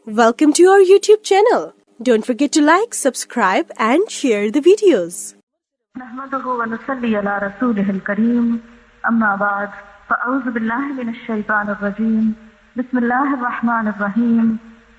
Welcome to our YouTube channel. Don't forget to like, subscribe and share the videos. نحمده ونصلي على رسوله الكريم أما بعد فأعوذ بالله من الشيطان الرجيم بسم الله الرحمن الرحيم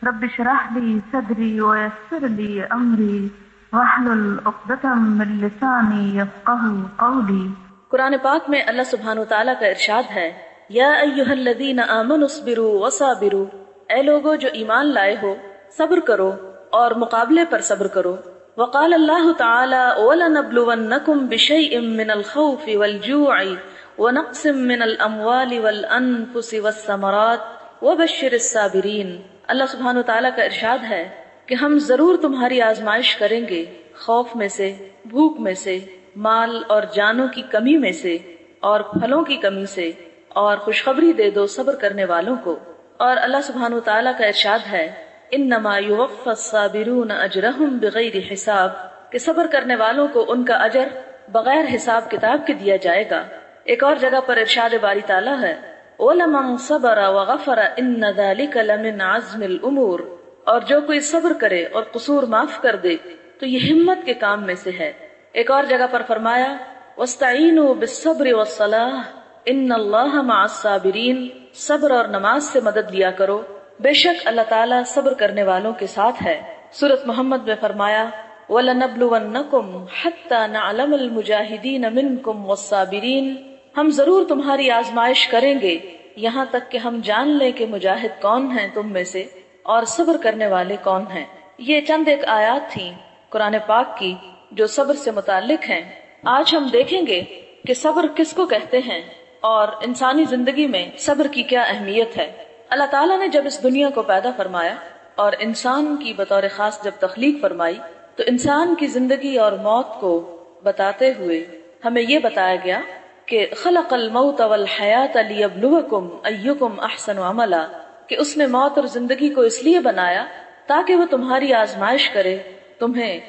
رب اشرح لي صدري ويسر لي أمري واحلل عقدة من لساني يفقهوا قولي۔ قرآن پاک میں اللہ سبحانہ وتعالیٰ کا ارشاد ہے، یا ایھا الذین آمنوا اصبروا وصابروا، اے لوگو جو ایمان لائے ہو صبر کرو اور مقابلے پر صبر کرو۔ وقال اللہ تعالی وَلَنَبْلُوَنَّكُمْ بِشَيْءٍ مِّنَ الْخَوْفِ وَالْجُوعِ وَنَقْصٍ مِّنَ الْأَمْوَالِ وَالْأَنفُسِ وَالثَّمَرَاتِ وَبَشِّرِ الصَّابِرِينَ۔ اللہ سبحانہ وتعالیٰ کا ارشاد ہے کہ ہم ضرور تمہاری آزمائش کریں گے، خوف میں سے، بھوک میں سے، مال اور جانوں کی کمی میں سے، اور پھلوں کی کمی سے، اور خوشخبری دے دو صبر کرنے والوں کو۔ اور اللہ سبحانہ وتعالیٰ کا ارشاد ہے، انما یوفی الصابرون اجرہم بغیر حساب، کہ صبر کرنے والوں کو ان کا اجر بغیر حساب کتاب کے دیا جائے گا۔ ایک اور جگہ پر ارشاد باری تعالیٰ ہے، وَلَمَنْ صَبَرَ وَغَفَرَ إِنَّ ذَلِكَ لَمِنْ عَزْمِ الْأُمُورِ، اور جو کوئی صبر کرے اور قصور معاف کر دے تو یہ ہمت کے کام میں سے ہے۔ ایک اور جگہ پر فرمایا، وَاسْتَعِينُوا بِالصَّبْرِ وَالصَّلَاةِ إِنَّ اللَّهَ مَعَ الصَّابِرِينَ، صبر اور نماز سے مدد لیا کرو، بے شک اللہ تعالیٰ صبر کرنے والوں کے ساتھ ہے۔ سورۃ محمد میں فرمایا، وَلَنَبْلُوَنَّكُمْ حَتَّى نَعْلَمَ الْمُجَاهِدِينَ مِنْكُمْ وَالصَّابِرِينَ، ہم ضرور تمہاری آزمائش کریں گے یہاں تک کہ ہم جان لیں کہ مجاہد کون ہیں تم میں سے اور صبر کرنے والے کون ہیں۔ یہ چند ایک آیات تھیں قرآن پاک کی جو صبر سے متعلق ہیں۔ آج ہم دیکھیں گے کہ صبر کس کو کہتے ہیں اور انسانی زندگی میں صبر کی کیا اہمیت ہے۔ اللہ تعالیٰ نے جب اس دنیا کو پیدا فرمایا اور انسان کی بطور خاص جب تخلیق فرمائی تو انسان کی زندگی اور موت کو بتاتے ہوئے ہمیں یہ بتایا گیا کہ خلق الموت والحیات لیبلوکم ایکم احسن عملا، کہ اس نے موت اور زندگی کو اس لیے بنایا تاکہ وہ تمہاری آزمائش کرے، تمہیں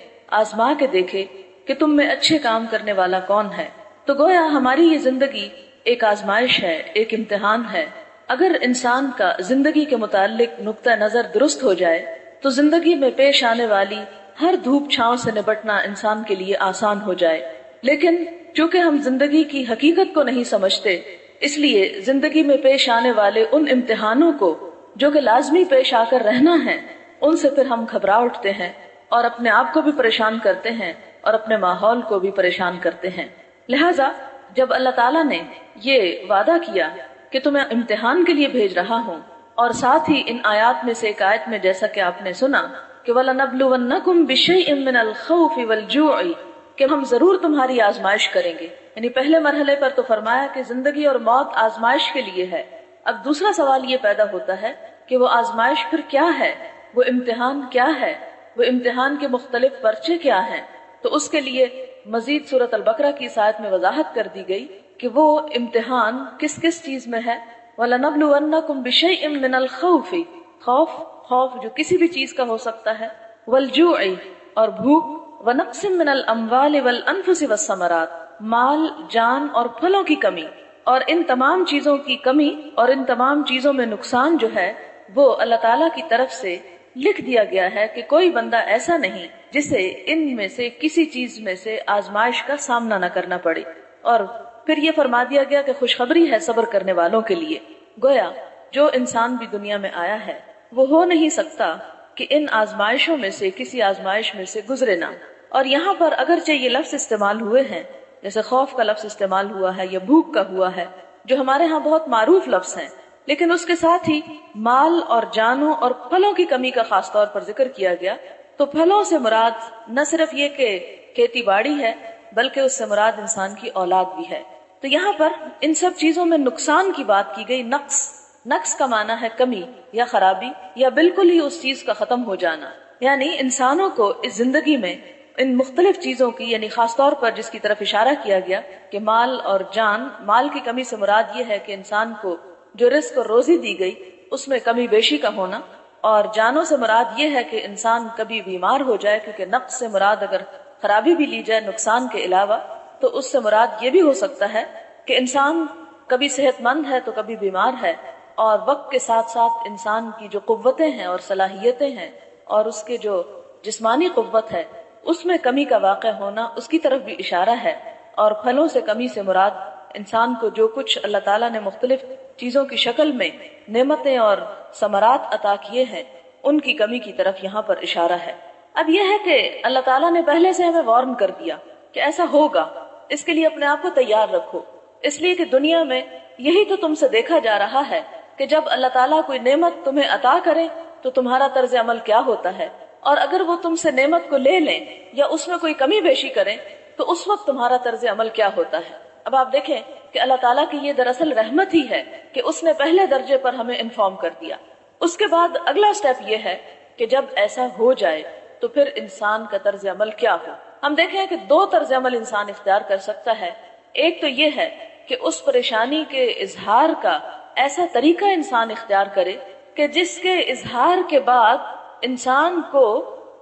آزما کے دیکھے کہ تم میں اچھے کام کرنے والا کون ہے۔ تو گویا ہماری یہ زندگی ایک آزمائش ہے، ایک امتحان ہے۔ اگر انسان کا زندگی کے متعلق نقطہ نظر درست ہو جائے تو زندگی میں پیش آنے والی ہر دھوپ چھاؤں سے نپٹنا انسان کے لیے آسان ہو جائے۔ لیکن چونکہ ہم زندگی کی حقیقت کو نہیں سمجھتے، اس لیے زندگی میں پیش آنے والے ان امتحانوں کو جو کہ لازمی پیش آ کر رہنا ہے، ان سے پھر ہم گھبرا اٹھتے ہیں اور اپنے آپ کو بھی پریشان کرتے ہیں اور اپنے ماحول کو بھی پریشان کرتے ہیں۔ لہٰذا جب اللہ تعالیٰ نے یہ وعدہ کیا کہ تمہیں امتحان کے لیے بھیج رہا ہوں، اور ساتھ ہی ان آیات میں سے ایک آیت میں جیسا کہ آپ نے سنا کہ وَلَنَبْلُوَنَّكُمْ بِشَيْءٍ مِّنَ الْخَوْفِ وَالْجُوعِ، کہ ہم ضرور تمہاری آزمائش کریں گے۔ یعنی پہلے مرحلے پر تو فرمایا کہ زندگی اور موت آزمائش کے لیے ہے۔ اب دوسرا سوال یہ پیدا ہوتا ہے کہ وہ آزمائش پھر کیا ہے، وہ امتحان کیا ہے، وہ امتحان کے مختلف پرچے کیا ہیں۔ تو اس کے لیے مزید سورۃ البقرہ کی اس آیت میں وضاحت کر دی گئی کہ وہ امتحان کس کس چیز میں ہے۔ وَلَنَبْلُوَنَّكُمْ بِشَيْءٍ مِّنَ الْخَوْفِ، خوف جو کسی بھی چیز کا ہو سکتا ہے، وَالْجُوعِ، اور بھوک، وَنَقْصٍ مِّنَ الْأَمْوَالِ وَالْأَنفُسِ وَالثَّمَرَاتِ، مال، جان اور پھلوں کی کمی۔ اور ان تمام چیزوں کی کمی اور ان تمام چیزوں میں نقصان جو ہے وہ اللہ تعالیٰ کی طرف سے لکھ دیا گیا ہے کہ کوئی بندہ ایسا نہیں جسے ان میں سے کسی چیز میں سے آزمائش کا سامنا نہ کرنا پڑے۔ اور پھر یہ فرما دیا گیا کہ خوشخبری ہے صبر کرنے والوں کے لیے۔ گویا جو انسان بھی دنیا میں آیا ہے وہ ہو نہیں سکتا کہ ان آزمائشوں میں سے کسی آزمائش میں سے گزرے نہ۔ اور یہاں پر اگرچہ یہ لفظ استعمال ہوئے ہیں، جیسے خوف کا لفظ استعمال ہوا ہے یا بھوک کا ہوا ہے، جو ہمارے ہاں بہت معروف لفظ ہیں، لیکن اس کے ساتھ ہی مال اور جانوں اور پھلوں کی کمی کا خاص طور پر ذکر کیا گیا۔ تو پھلوں سے مراد نہ صرف یہ کہ کھیتی باڑی ہے بلکہ اس سے مراد انسان کی اولاد بھی ہے۔ تو یہاں پر ان سب چیزوں میں نقصان کی بات کی گئی۔ نقص کا معنی ہے کمی یا خرابی یا بالکل ہی اس چیز کا ختم ہو جانا۔ یعنی انسانوں کو اس زندگی میں ان مختلف چیزوں کی، یعنی خاص طور پر جس کی طرف اشارہ کیا گیا کہ مال اور جان، مال کی کمی سے مراد یہ ہے کہ انسان کو جو رزق اور روزی دی گئی اس میں کمی بیشی کا ہونا، اور جانوں سے مراد یہ ہے کہ انسان کبھی بیمار ہو جائے، کیونکہ نقص سے مراد اگر خرابی بھی لی جائے نقصان کے علاوہ تو اس سے مراد یہ بھی ہو سکتا ہے کہ انسان کبھی صحت مند ہے تو کبھی بیمار ہے، اور وقت کے ساتھ ساتھ انسان کی جو قوتیں ہیں اور صلاحیتیں ہیں اور اس کے جو جسمانی قوت ہے اس میں کمی کا واقع ہونا، اس کی طرف بھی اشارہ ہے. اور پھلوں سے کمی سے مراد انسان کو جو کچھ اللہ تعالیٰ نے مختلف چیزوں کی شکل میں نعمتیں اور ثمرات عطا کیے ہیں ان کی کمی کی طرف یہاں پر اشارہ ہے. اب یہ ہے کہ اللہ تعالیٰ نے پہلے سے ہمیں وارن کر دیا کہ ایسا ہوگا، اس کے لیے اپنے آپ کو تیار رکھو، اس لیے کہ دنیا میں یہی تو تم سے دیکھا جا رہا ہے کہ جب اللہ تعالیٰ کوئی نعمت تمہیں عطا کرے تو تمہارا طرز عمل کیا ہوتا ہے، اور اگر وہ تم سے نعمت کو لے لیں یا اس میں کوئی کمی بیشی کریں تو اس وقت تمہارا طرز عمل کیا ہوتا ہے. اب آپ دیکھیں کہ اللہ تعالیٰ کی یہ دراصل رحمت ہی ہے کہ اس نے پہلے درجے پر ہمیں انفارم کر دیا. اس کے بعد اگلا سٹیپ یہ ہے کہ جب ایسا ہو جائے تو پھر انسان کا طرز عمل کیا ہو. ہم دیکھیں کہ دو طرز عمل انسان اختیار کر سکتا ہے. ایک تو یہ ہے کہ اس پریشانی کے اظہار کا ایسا طریقہ انسان اختیار کرے کہ جس کے اظہار کے بعد انسان کو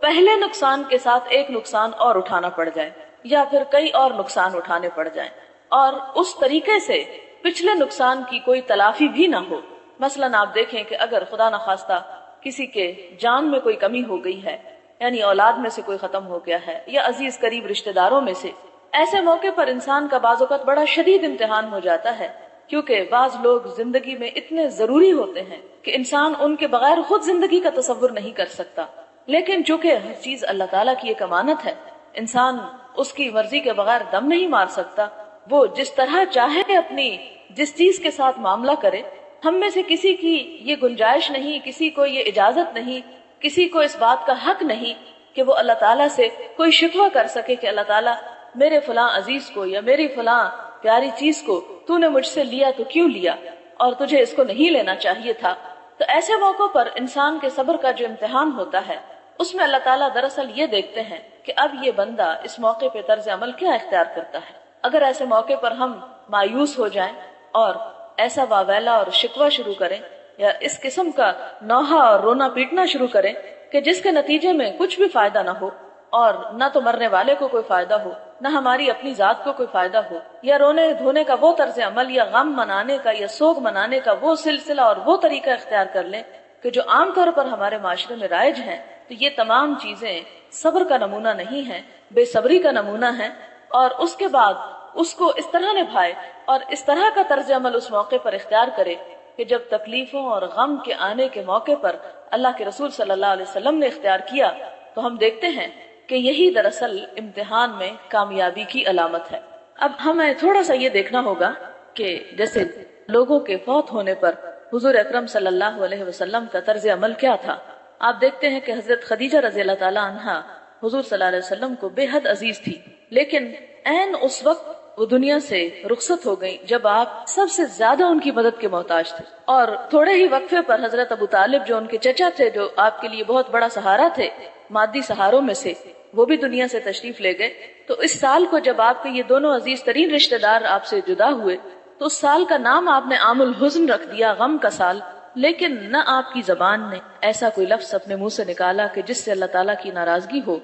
پہلے نقصان کے ساتھ ایک نقصان اور اٹھانا پڑ جائے یا پھر کئی اور نقصان اٹھانے پڑ جائیں، اور اس طریقے سے پچھلے نقصان کی کوئی تلافی بھی نہ ہو. مثلاً آپ دیکھیں کہ اگر خدا نخواستہ کسی کے جان میں کوئی کمی ہو گئی ہے، یعنی اولاد میں سے کوئی ختم ہو گیا ہے یا عزیز قریب رشتہ داروں میں سے، ایسے موقع پر انسان کا بعض اوقات بڑا شدید امتحان ہو جاتا ہے، کیونکہ بعض لوگ زندگی میں اتنے ضروری ہوتے ہیں کہ انسان ان کے بغیر خود زندگی کا تصور نہیں کر سکتا. لیکن چونکہ ہر چیز اللہ تعالیٰ کی ایک امانت ہے، انسان اس کی مرضی کے بغیر دم نہیں مار سکتا. وہ جس طرح چاہے اپنی جس چیز کے ساتھ معاملہ کرے. ہم میں سے کسی کی یہ گنجائش نہیں، کسی کو یہ اجازت نہیں، کسی کو اس بات کا حق نہیں کہ وہ اللہ تعالیٰ سے کوئی شکوہ کر سکے کہ اللہ تعالیٰ میرے فلاں عزیز کو یا میری فلاں پیاری چیز کو تو نے مجھ سے لیا تو کیوں لیا، اور تجھے اس کو نہیں لینا چاہیے تھا. تو ایسے موقعوں پر انسان کے صبر کا جو امتحان ہوتا ہے اس میں اللہ تعالیٰ دراصل یہ دیکھتے ہیں کہ اب یہ بندہ اس موقع پہ طرز عمل کیا اختیار کرتا ہے. اگر ایسے موقع پر ہم مایوس ہو جائیں اور ایسا واویلا اور شکوہ شروع کریں یا اس قسم کا نوحہ اور رونا پیٹنا شروع کریں کہ جس کے نتیجے میں کچھ بھی فائدہ نہ ہو، اور نہ تو مرنے والے کو کوئی فائدہ ہو، نہ ہماری اپنی ذات کو کوئی فائدہ ہو، یا رونے دھونے کا وہ طرز عمل یا غم منانے کا یا سوگ منانے کا وہ سلسلہ اور وہ طریقہ اختیار کر لیں کہ جو عام طور پر ہمارے معاشرے میں رائج ہیں، تو یہ تمام چیزیں صبر کا نمونہ نہیں ہیں، بے صبری کا نمونہ ہے. اور اس کے بعد اس کو اس طرح نبھائے اور اس طرح کا طرز عمل اس موقع پر اختیار کرے کہ جب تکلیفوں اور غم کے آنے کے موقع پر اللہ کے رسول صلی اللہ علیہ وسلم نے اختیار کیا تو ہم دیکھتے ہیں کہ یہی دراصل امتحان میں کامیابی کی علامت ہے. اب ہمیں تھوڑا سا یہ دیکھنا ہوگا کہ جیسے لوگوں کے فوت ہونے پر حضور اکرم صلی اللہ علیہ وسلم کا طرز عمل کیا تھا. آپ دیکھتے ہیں کہ حضرت خدیجہ رضی اللہ تعالی عنہا حضور صلی اللہ علیہ وسلم کو بے حد عزیز تھی، لیکن عین اس وقت وہ دنیا سے رخصت ہو گئی جب آپ سب سے زیادہ ان کی مدد کے محتاج تھے. اور تھوڑے ہی وقفے پر حضرت ابو طالب جو ان کے چچا تھے، جو آپ کے لیے بہت بڑا سہارا تھے مادی سہاروں میں سے، وہ بھی دنیا سے تشریف لے گئے. تو اس سال کو جب آپ کے یہ دونوں عزیز ترین رشتہ دار آپ سے جدا ہوئے تو اس سال کا نام آپ نے عام الحزن رکھ دیا، غم کا سال. لیکن نہ آپ کی زبان نے ایسا کوئی لفظ اپنے منہ سے نکالا کہ جس سے اللہ تعالیٰ کی ناراضگی ہو،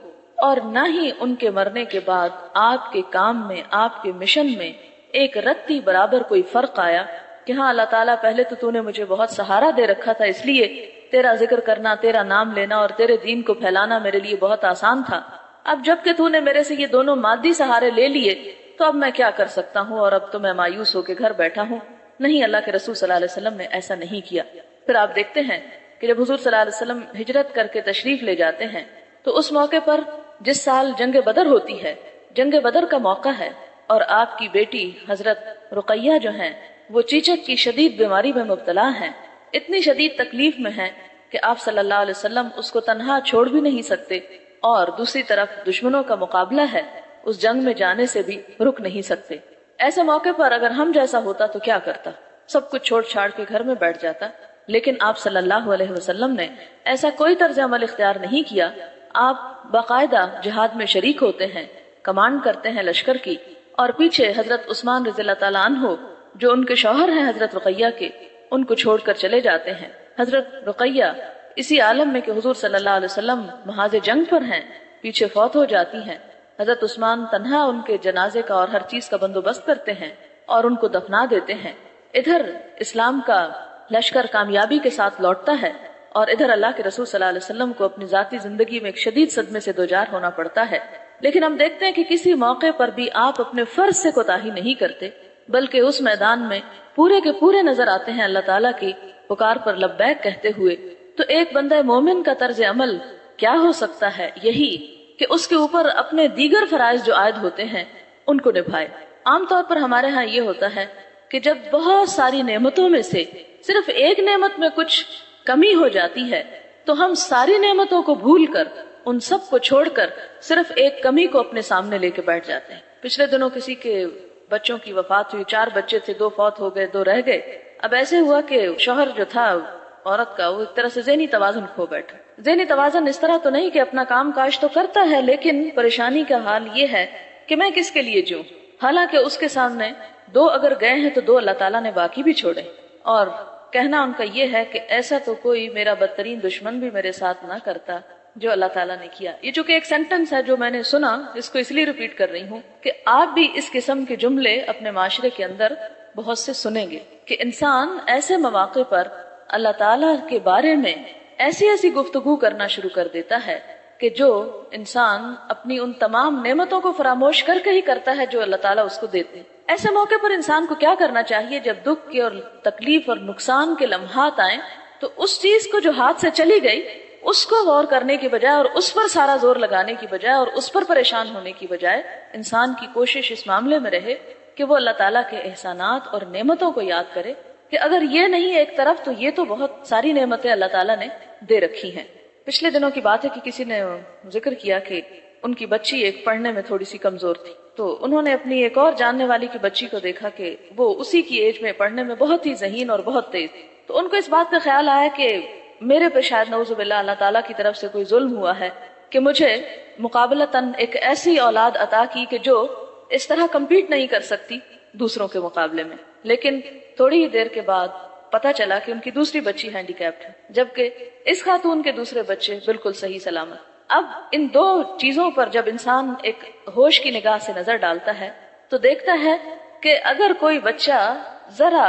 اور نہ ہی ان کے مرنے کے بعد آپ کے کام میں، آپ کے مشن میں ایک رتی برابر کوئی فرق آیا کہ ہاں اللہ تعالیٰ پہلے تو نے مجھے بہت سہارا دے رکھا تھا، اس لیے تیرا ذکر کرنا، تیرا نام لینا اور تیرے دین کو پھیلانا میرے لیے بہت آسان تھا. اب جب کہ نے میرے سے یہ دونوں مادی سہارے لے لیے تو اب میں کیا کر سکتا ہوں، اور اب تو میں مایوس ہو کے گھر بیٹھا ہوں. نہیں، اللہ کے رسول صلی اللہ علیہ وسلم نے ایسا نہیں کیا. پھر آپ دیکھتے ہیں کہ جب حضور صلی اللہ علیہ وسلم ہجرت کر کے تشریف لے جاتے ہیں تو اس موقع پر جس سال جنگ بدر ہوتی ہے، جنگ بدر کا موقع ہے، اور آپ کی بیٹی حضرت رقیہ جو ہیں وہ چیچک کی شدید بیماری میں مبتلا ہیں، اتنی شدید تکلیف میں ہیں کہ آپ صلی اللہ علیہ وسلم اس کو تنہا چھوڑ بھی نہیں سکتے، اور دوسری طرف دشمنوں کا مقابلہ ہے، اس جنگ میں جانے سے بھی رک نہیں سکتے. ایسے موقع پر اگر ہم جیسا ہوتا تو کیا کرتا؟ سب کچھ چھوڑ چھاڑ کے گھر میں بیٹھ جاتا. لیکن آپ صلی اللہ علیہ وسلم نے ایسا کوئی طرز عمل اختیار نہیں کیا. آپ باقاعدہ جہاد میں شریک ہوتے ہیں، کمانڈ کرتے ہیں لشکر کی، اور پیچھے حضرت عثمان رضی اللہ تعالیٰ عنہ جو ان کے شوہر ہیں حضرت رقیہ کے، ان کو چھوڑ کر چلے جاتے ہیں. حضرت رقیہ اسی عالم میں کہ حضور صلی اللہ علیہ وسلم محاذ جنگ پر ہیں، پیچھے فوت ہو جاتی ہیں. حضرت عثمان تنہا ان کے جنازے کا اور ہر چیز کا بندوبست کرتے ہیں اور ان کو دفنا دیتے ہیں. ادھر اسلام کا لشکر کامیابی کے ساتھ لوٹتا ہے اور ادھر اللہ کے رسول صلی اللہ علیہ وسلم کو اپنی ذاتی زندگی میں ایک شدید صدمے سے دوچار ہونا پڑتا ہے، لیکن ہم دیکھتے ہیں کہ کسی موقع پر بھی آپ اپنے فرض سے کوتاہی نہیں کرتے، بلکہ اس میدان میں پورے کے پورے نظر آتے ہیں اللہ تعالیٰ کی پکار پر لبیک کہتے ہوئے۔ تو ایک بندہ مومن کا طرز عمل کیا ہو سکتا ہے؟ یہی کہ اس کے اوپر اپنے دیگر فرائض جو عائد ہوتے ہیں ان کو نبھائے۔ عام طور پر ہمارے ہاں یہ ہوتا ہے کہ جب بہت ساری نعمتوں میں سے صرف ایک نعمت میں کچھ کمی ہو جاتی ہے تو ہم ساری نعمتوں کو بھول کر، ان سب کو چھوڑ کر صرف ایک کمی کو اپنے سامنے لے کے بیٹھ جاتے ہیں۔ پچھلے دنوں کسی کے بچوں کی وفات ہوئی، 4 بچے تھے، 2 فوت ہو گئے، 2 رہ گئے۔ اب ایسے ہوا کہ شوہر جو تھا عورت کا، وہ ایک طرح سے ذہنی توازن کھو بیٹھا۔ ذہنی توازن اس طرح تو نہیں کہ اپنا کام کاج تو کرتا ہے، لیکن پریشانی کا حال یہ ہے کہ میں کس کے لیے جیوں، حالانکہ اس کے سامنے 2 اگر گئے ہیں تو 2 اللہ تعالیٰ نے باقی بھی چھوڑے، اور کہنا ان کا یہ ہے کہ ایسا تو کوئی میرا بدترین دشمن بھی میرے ساتھ نہ کرتا جو اللہ تعالیٰ نے کیا۔ یہ چونکہ ایک سینٹنس ہے جو میں نے سنا، اس کو اس لیے ریپیٹ کر رہی ہوں کہ آپ بھی اس قسم کے جملے اپنے معاشرے کے اندر بہت سے سنیں گے کہ انسان ایسے مواقع پر اللہ تعالیٰ کے بارے میں ایسی ایسی گفتگو کرنا شروع کر دیتا ہے کہ جو انسان اپنی ان تمام نعمتوں کو فراموش کر کے ہی کرتا ہے جو اللہ تعالیٰ اس کو دیتے ہیں۔ ایسے موقع پر انسان کو کیا کرنا چاہیے؟ جب دکھ کے اور تکلیف اور نقصان کے لمحات آئیں تو اس چیز کو جو ہاتھ سے چلی گئی اس کو غور کرنے کی بجائے اور اس پر سارا زور لگانے کی بجائے اور اس پر پریشان ہونے کی بجائے انسان کی کوشش اس معاملے میں رہے کہ وہ اللہ تعالیٰ کے احسانات اور نعمتوں کو یاد کرے کہ اگر یہ نہیں ایک طرف تو یہ تو بہت ساری نعمتیں اللہ تعالیٰ نے دے رکھی ہیں۔ پچھلے دنوں کی بات ہے کہ کسی نے ذکر کیا کہ ان کی بچی ایک پڑھنے میں تھوڑی سی کمزور تھی، تو انہوں نے اپنی ایک اور جاننے والی کی بچی کو دیکھا کہ وہ اسی کی ایج میں پڑھنے میں بہت ہی ذہین اور بہت تیز، تو ان کو اس بات کا خیال آیا کہ میرے پہ شاید نعوذ باللہ اللہ تعالیٰ کی طرف سے کوئی ظلم ہوا ہے کہ مجھے مقابلتاً ایک ایسی اولاد عطا کی کہ جو اس طرح کمپیٹ نہیں کر سکتی دوسروں کے مقابلے میں۔ لیکن تھوڑی ہی دیر کے بعد پتا چلا کہ ان کی دوسری بچی ہینڈی کیپڈ ہے، جبکہ اس خاتون کے دوسرے بچے بالکل صحیح سلامت۔ اب ان 2 چیزوں پر جب انسان ایک ہوش کی نگاہ سے نظر ڈالتا ہے تو دیکھتا ہے کہ اگر کوئی بچہ ذرا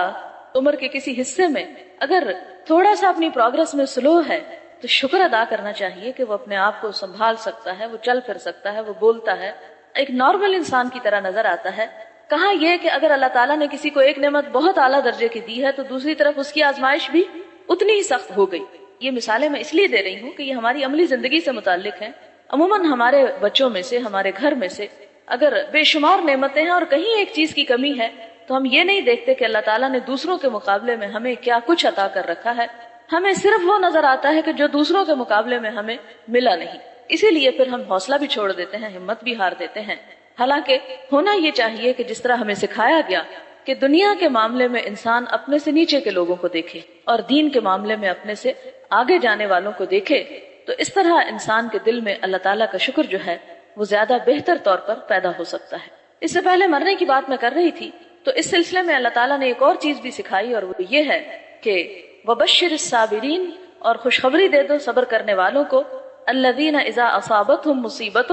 عمر کے کسی حصے میں اگر تھوڑا سا اپنی پروگرس میں سلو ہے تو شکر ادا کرنا چاہیے کہ وہ اپنے آپ کو سنبھال سکتا ہے، وہ چل پھر سکتا ہے، وہ بولتا ہے، ایک نارمل انسان کی طرح نظر آتا ہے۔ کہاں یہ کہ اگر اللہ تعالیٰ نے کسی کو ایک نعمت بہت اعلیٰ درجے کی دی ہے تو دوسری طرف اس کی آزمائش بھی اتنی ہی سخت ہو گئی۔ یہ مثالیں میں اس لیے دے رہی ہوں کہ یہ ہماری عملی زندگی سے متعلق ہیں۔ عموماً ہمارے بچوں میں سے، ہمارے گھر میں سے اگر بے شمار نعمتیں ہیں اور کہیں ایک چیز کی کمی ہے تو ہم یہ نہیں دیکھتے کہ اللہ تعالیٰ نے دوسروں کے مقابلے میں ہمیں کیا کچھ عطا کر رکھا ہے، ہمیں صرف وہ نظر آتا ہے کہ جو دوسروں کے مقابلے میں ہمیں ملا نہیں، اسی لیے پھر ہم حوصلہ بھی چھوڑ دیتے ہیں، ہمت بھی ہار دیتے ہیں۔ حالانکہ ہونا یہ چاہیے کہ جس طرح ہمیں سکھایا گیا کہ دنیا کے معاملے میں انسان اپنے سے نیچے کے لوگوں کو دیکھے اور دین کے معاملے میں اپنے سے آگے جانے والوں کو دیکھے، تو اس طرح انسان کے دل میں اللہ تعالیٰ کا شکر جو ہے وہ زیادہ بہتر طور پر پیدا ہو سکتا ہے۔ اس سے پہلے مرنے کی بات میں کر رہی تھی تو اس سلسلے میں اللہ تعالیٰ نے ایک اور چیز بھی سکھائی، اور وہ یہ ہے کہ وبشر الصابرین، اور خوشخبری دے دو صبر کرنے والوں کو، الذین اذا اصابتہم مصیبۃ،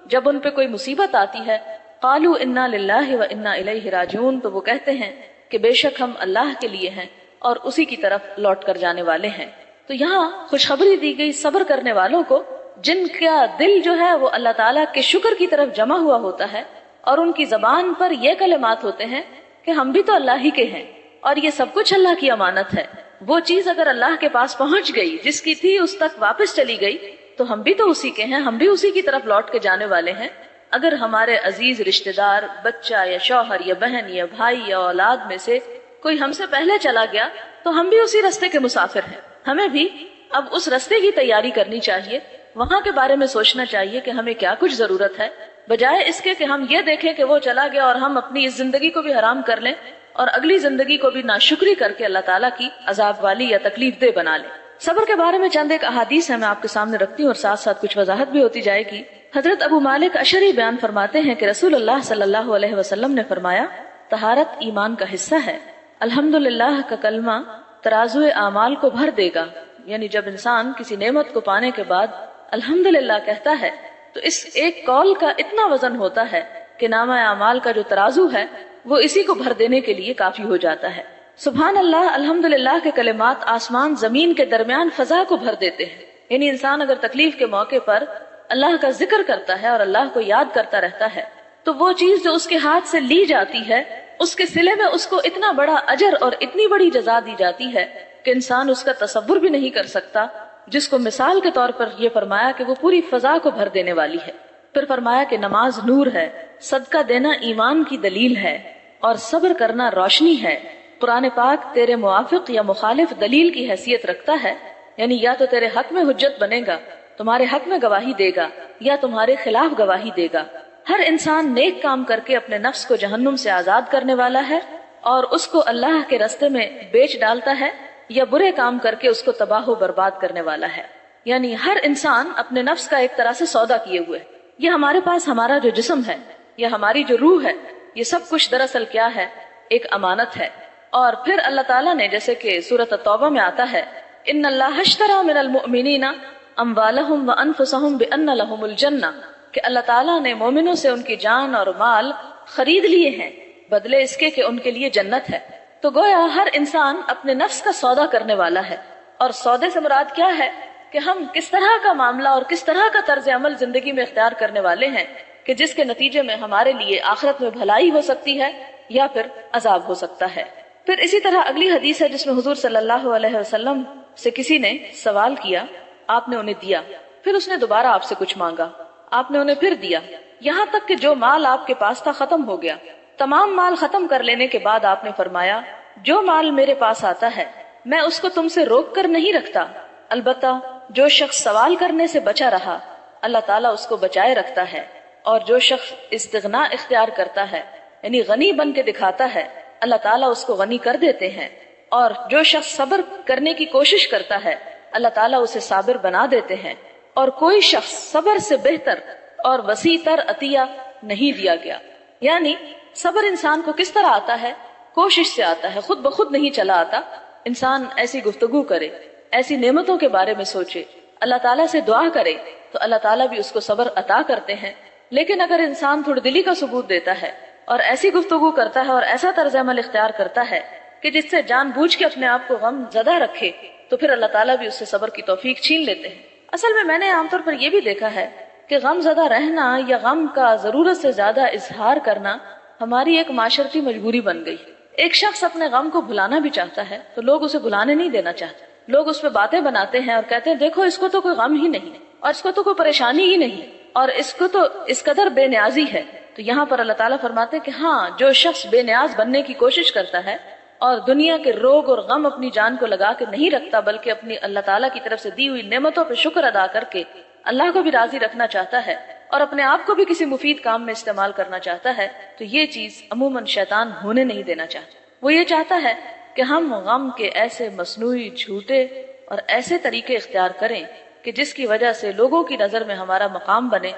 جب ان پہ کوئی مصیبت آتی ہے، قالوا انا للہ و انا الیہ راجعون، تو وہ کہتے ہیں کہ بے شک ہم اللہ کے لیے ہیں اور اسی کی طرف لوٹ کر جانے والے ہیں۔ تو یہاں خوشخبری دی گئی صبر کرنے والوں کو، جن کا دل جو ہے وہ اللہ تعالیٰ کے شکر کی طرف جمع ہوا ہوتا ہے اور ان کی زبان پر یہ کلمات ہوتے ہیں کہ ہم بھی تو اللہ ہی کے ہیں اور یہ سب کچھ اللہ کی امانت ہے۔ وہ چیز اگر اللہ کے پاس پہنچ گئی، جس کی تھی اس تک واپس چلی گئی، تو ہم بھی تو اسی کے ہیں، ہم بھی اسی کی طرف لوٹ کے جانے والے ہیں۔ اگر ہمارے عزیز رشتہ دار، بچہ یا شوہر یا بہن یا بھائی یا اولاد میں سے کوئی ہم سے پہلے چلا گیا تو ہم بھی اسی رستے کے مسافر ہیں، ہمیں بھی اب اس رستے کی تیاری کرنی چاہیے، وہاں کے بارے میں سوچنا چاہیے کہ ہمیں کیا کچھ ضرورت ہے، بجائے اس کے کہ ہم یہ دیکھیں کہ وہ چلا گیا اور ہم اپنی اس زندگی کو بھی حرام کر لیں اور اگلی زندگی کو بھی ناشکری کر کے اللہ تعالیٰ کی عذاب والی یا تکلیف دہ بنا لیں۔ صبر کے بارے میں چند ایک احادیث ہے، میں آپ کے سامنے رکھتی ہوں اور ساتھ ساتھ کچھ وضاحت بھی ہوتی جائے گی۔ حضرت ابو مالک اشعری بیان فرماتے ہیں کہ رسول اللہ صلی اللہ علیہ وسلم نے فرمایا، طہارت ایمان کا حصہ ہے، الحمدللہ کا کلمہ ترازو اعمال کو بھر دے گا، یعنی جب انسان کسی نعمت کو پانے کے بعد الحمدللہ کہتا ہے تو اس ایک قول کا اتنا وزن ہوتا ہے کہ نامہ اعمال کا جو ترازو ہے وہ اسی کو بھر دینے کے لیے کافی ہو جاتا ہے۔ سبحان اللہ الحمدللہ کے کلمات آسمان زمین کے درمیان فضا کو بھر دیتے ہیں. یعنی انسان اگر تکلیف کے موقع پر اللہ کا ذکر کرتا ہے اور اللہ کو یاد کرتا رہتا ہے تو وہ چیز جو اس کے ہاتھ سے لی جاتی ہے اس کے صلے میں اس کو اتنا بڑا اجر اور اتنی بڑی جزا دی جاتی ہے کہ انسان اس کا تصور بھی نہیں کر سکتا، جس کو مثال کے طور پر یہ فرمایا کہ وہ پوری فضا کو بھر دینے والی ہے. پھر فرمایا کہ نماز نور ہے، صدقہ دینا ایمان کی دلیل ہے اور صبر کرنا روشنی ہے. قرآن پاک تیرے موافق یا مخالف دلیل کی حیثیت رکھتا ہے، یعنی یا تو تیرے حق میں حجت بنے گا، تمہارے حق میں گواہی دے گا، یا تمہارے خلاف گواہی دے گا. ہر انسان نیک کام کر کے اپنے نفس کو جہنم سے آزاد کرنے والا ہے اور اس کو اللہ کے راستے میں بیچ ڈالتا ہے، یا برے کام کر کے اس کو تباہ و برباد کرنے والا ہے. یعنی ہر انسان اپنے نفس کا ایک طرح سے سودا کیے ہوئے. یہ ہمارے پاس ہمارا جو جسم ہے یا ہماری جو روح ہے، یہ سب کچھ دراصل کیا ہے؟ ایک امانت ہے. اور پھر اللہ تعالیٰ نے جیسے کہ سورۃ التوبہ میں آتا ہے ان اللہ اشتری من المؤمنین اموالہم وانفسہم بان لہم الجنہ، کہ اللہ تعالیٰ نے مومنوں سے ان کی جان اور مال خرید لیے ہیں بدلے اس کے کہ ان کے لیے جنت ہے. تو گویا ہر انسان اپنے نفس کا سودا کرنے والا ہے. اور سودے سے مراد کیا ہے کہ ہم کس طرح کا معاملہ اور کس طرح کا طرز عمل زندگی میں اختیار کرنے والے ہیں کہ جس کے نتیجے میں ہمارے لیے آخرت میں بھلائی ہو سکتی ہے یا پھر عذاب ہو سکتا ہے. پھر اسی طرح اگلی حدیث ہے جس میں حضور صلی اللہ علیہ وسلم سے کسی نے سوال کیا، آپ نے انہیں دیا، پھر اس نے دوبارہ آپ سے کچھ مانگا، آپ نے انہیں پھر دیا، یہاں تک کہ جو مال آپ کے پاس تھا ختم ہو گیا. تمام مال ختم کر لینے کے بعد آپ نے فرمایا جو مال میرے پاس آتا ہے میں اس کو تم سے روک کر نہیں رکھتا، البتہ جو شخص سوال کرنے سے بچا رہا اللہ تعالیٰ اس کو بچائے رکھتا ہے، اور جو شخص استغنا اختیار کرتا ہے یعنی غنی بن کے دکھاتا ہے اللہ تعالیٰ اس کو غنی کر دیتے ہیں، اور جو شخص صبر کرنے کی کوشش کرتا ہے اللہ تعالیٰ اسے صابر بنا دیتے ہیں. اور کوئی شخص صبر سے بہتر اور وسیع تر عطیہ نہیں دیا گیا. یعنی صبر انسان کو کس طرح آتا ہے؟ کوشش سے آتا ہے، خود بخود نہیں چلا آتا. انسان ایسی گفتگو کرے، ایسی نعمتوں کے بارے میں سوچے، اللہ تعالیٰ سے دعا کرے تو اللہ تعالیٰ بھی اس کو صبر عطا کرتے ہیں. لیکن اگر انسان تھوڑی دلی کا ثبوت دیتا ہے اور ایسی گفتگو کرتا ہے اور ایسا طرز عمل اختیار کرتا ہے کہ جس سے جان بوجھ کے اپنے آپ کو غم زدہ رکھے تو پھر اللہ تعالیٰ بھی اس سے صبر کی توفیق چھین لیتے ہیں. اصل میں نے عام طور پر یہ بھی دیکھا ہے کہ غم زدہ رہنا یا غم کا ضرورت سے زیادہ اظہار کرنا ہماری ایک معاشرتی مجبوری بن گئی. ایک شخص اپنے غم کو بھلانا بھی چاہتا ہے تو لوگ اسے بھلانے نہیں دینا چاہتے، لوگ اس پہ باتیں بناتے ہیں اور کہتے ہیں دیکھو اس کو تو کوئی غم ہی نہیں اور اس کو تو کوئی پریشانی ہی نہیں اور اس کو تو اس قدر بے نیازی ہے. تو یہاں پر اللہ تعالیٰ فرماتے ہیں کہ ہاں جو شخص بے نیاز بننے کی کوشش کرتا ہے اور دنیا کے روگ اور غم اپنی جان کو لگا کے نہیں رکھتا بلکہ اپنی اللہ تعالیٰ کی طرف سے دی ہوئی نعمتوں پہ شکر ادا کر کے اللہ کو بھی راضی رکھنا چاہتا ہے اور اپنے آپ کو بھی کسی مفید کام میں استعمال کرنا چاہتا ہے تو یہ چیز عموماً شیطان ہونے نہیں دینا چاہتا. وہ یہ چاہتا ہے کہ ہم غم کے ایسے مصنوعی جھوٹے اور ایسے طریقے اختیار کریں کہ جس کی وجہ سے لوگوں کی نظر میں ہمارا مقام بنے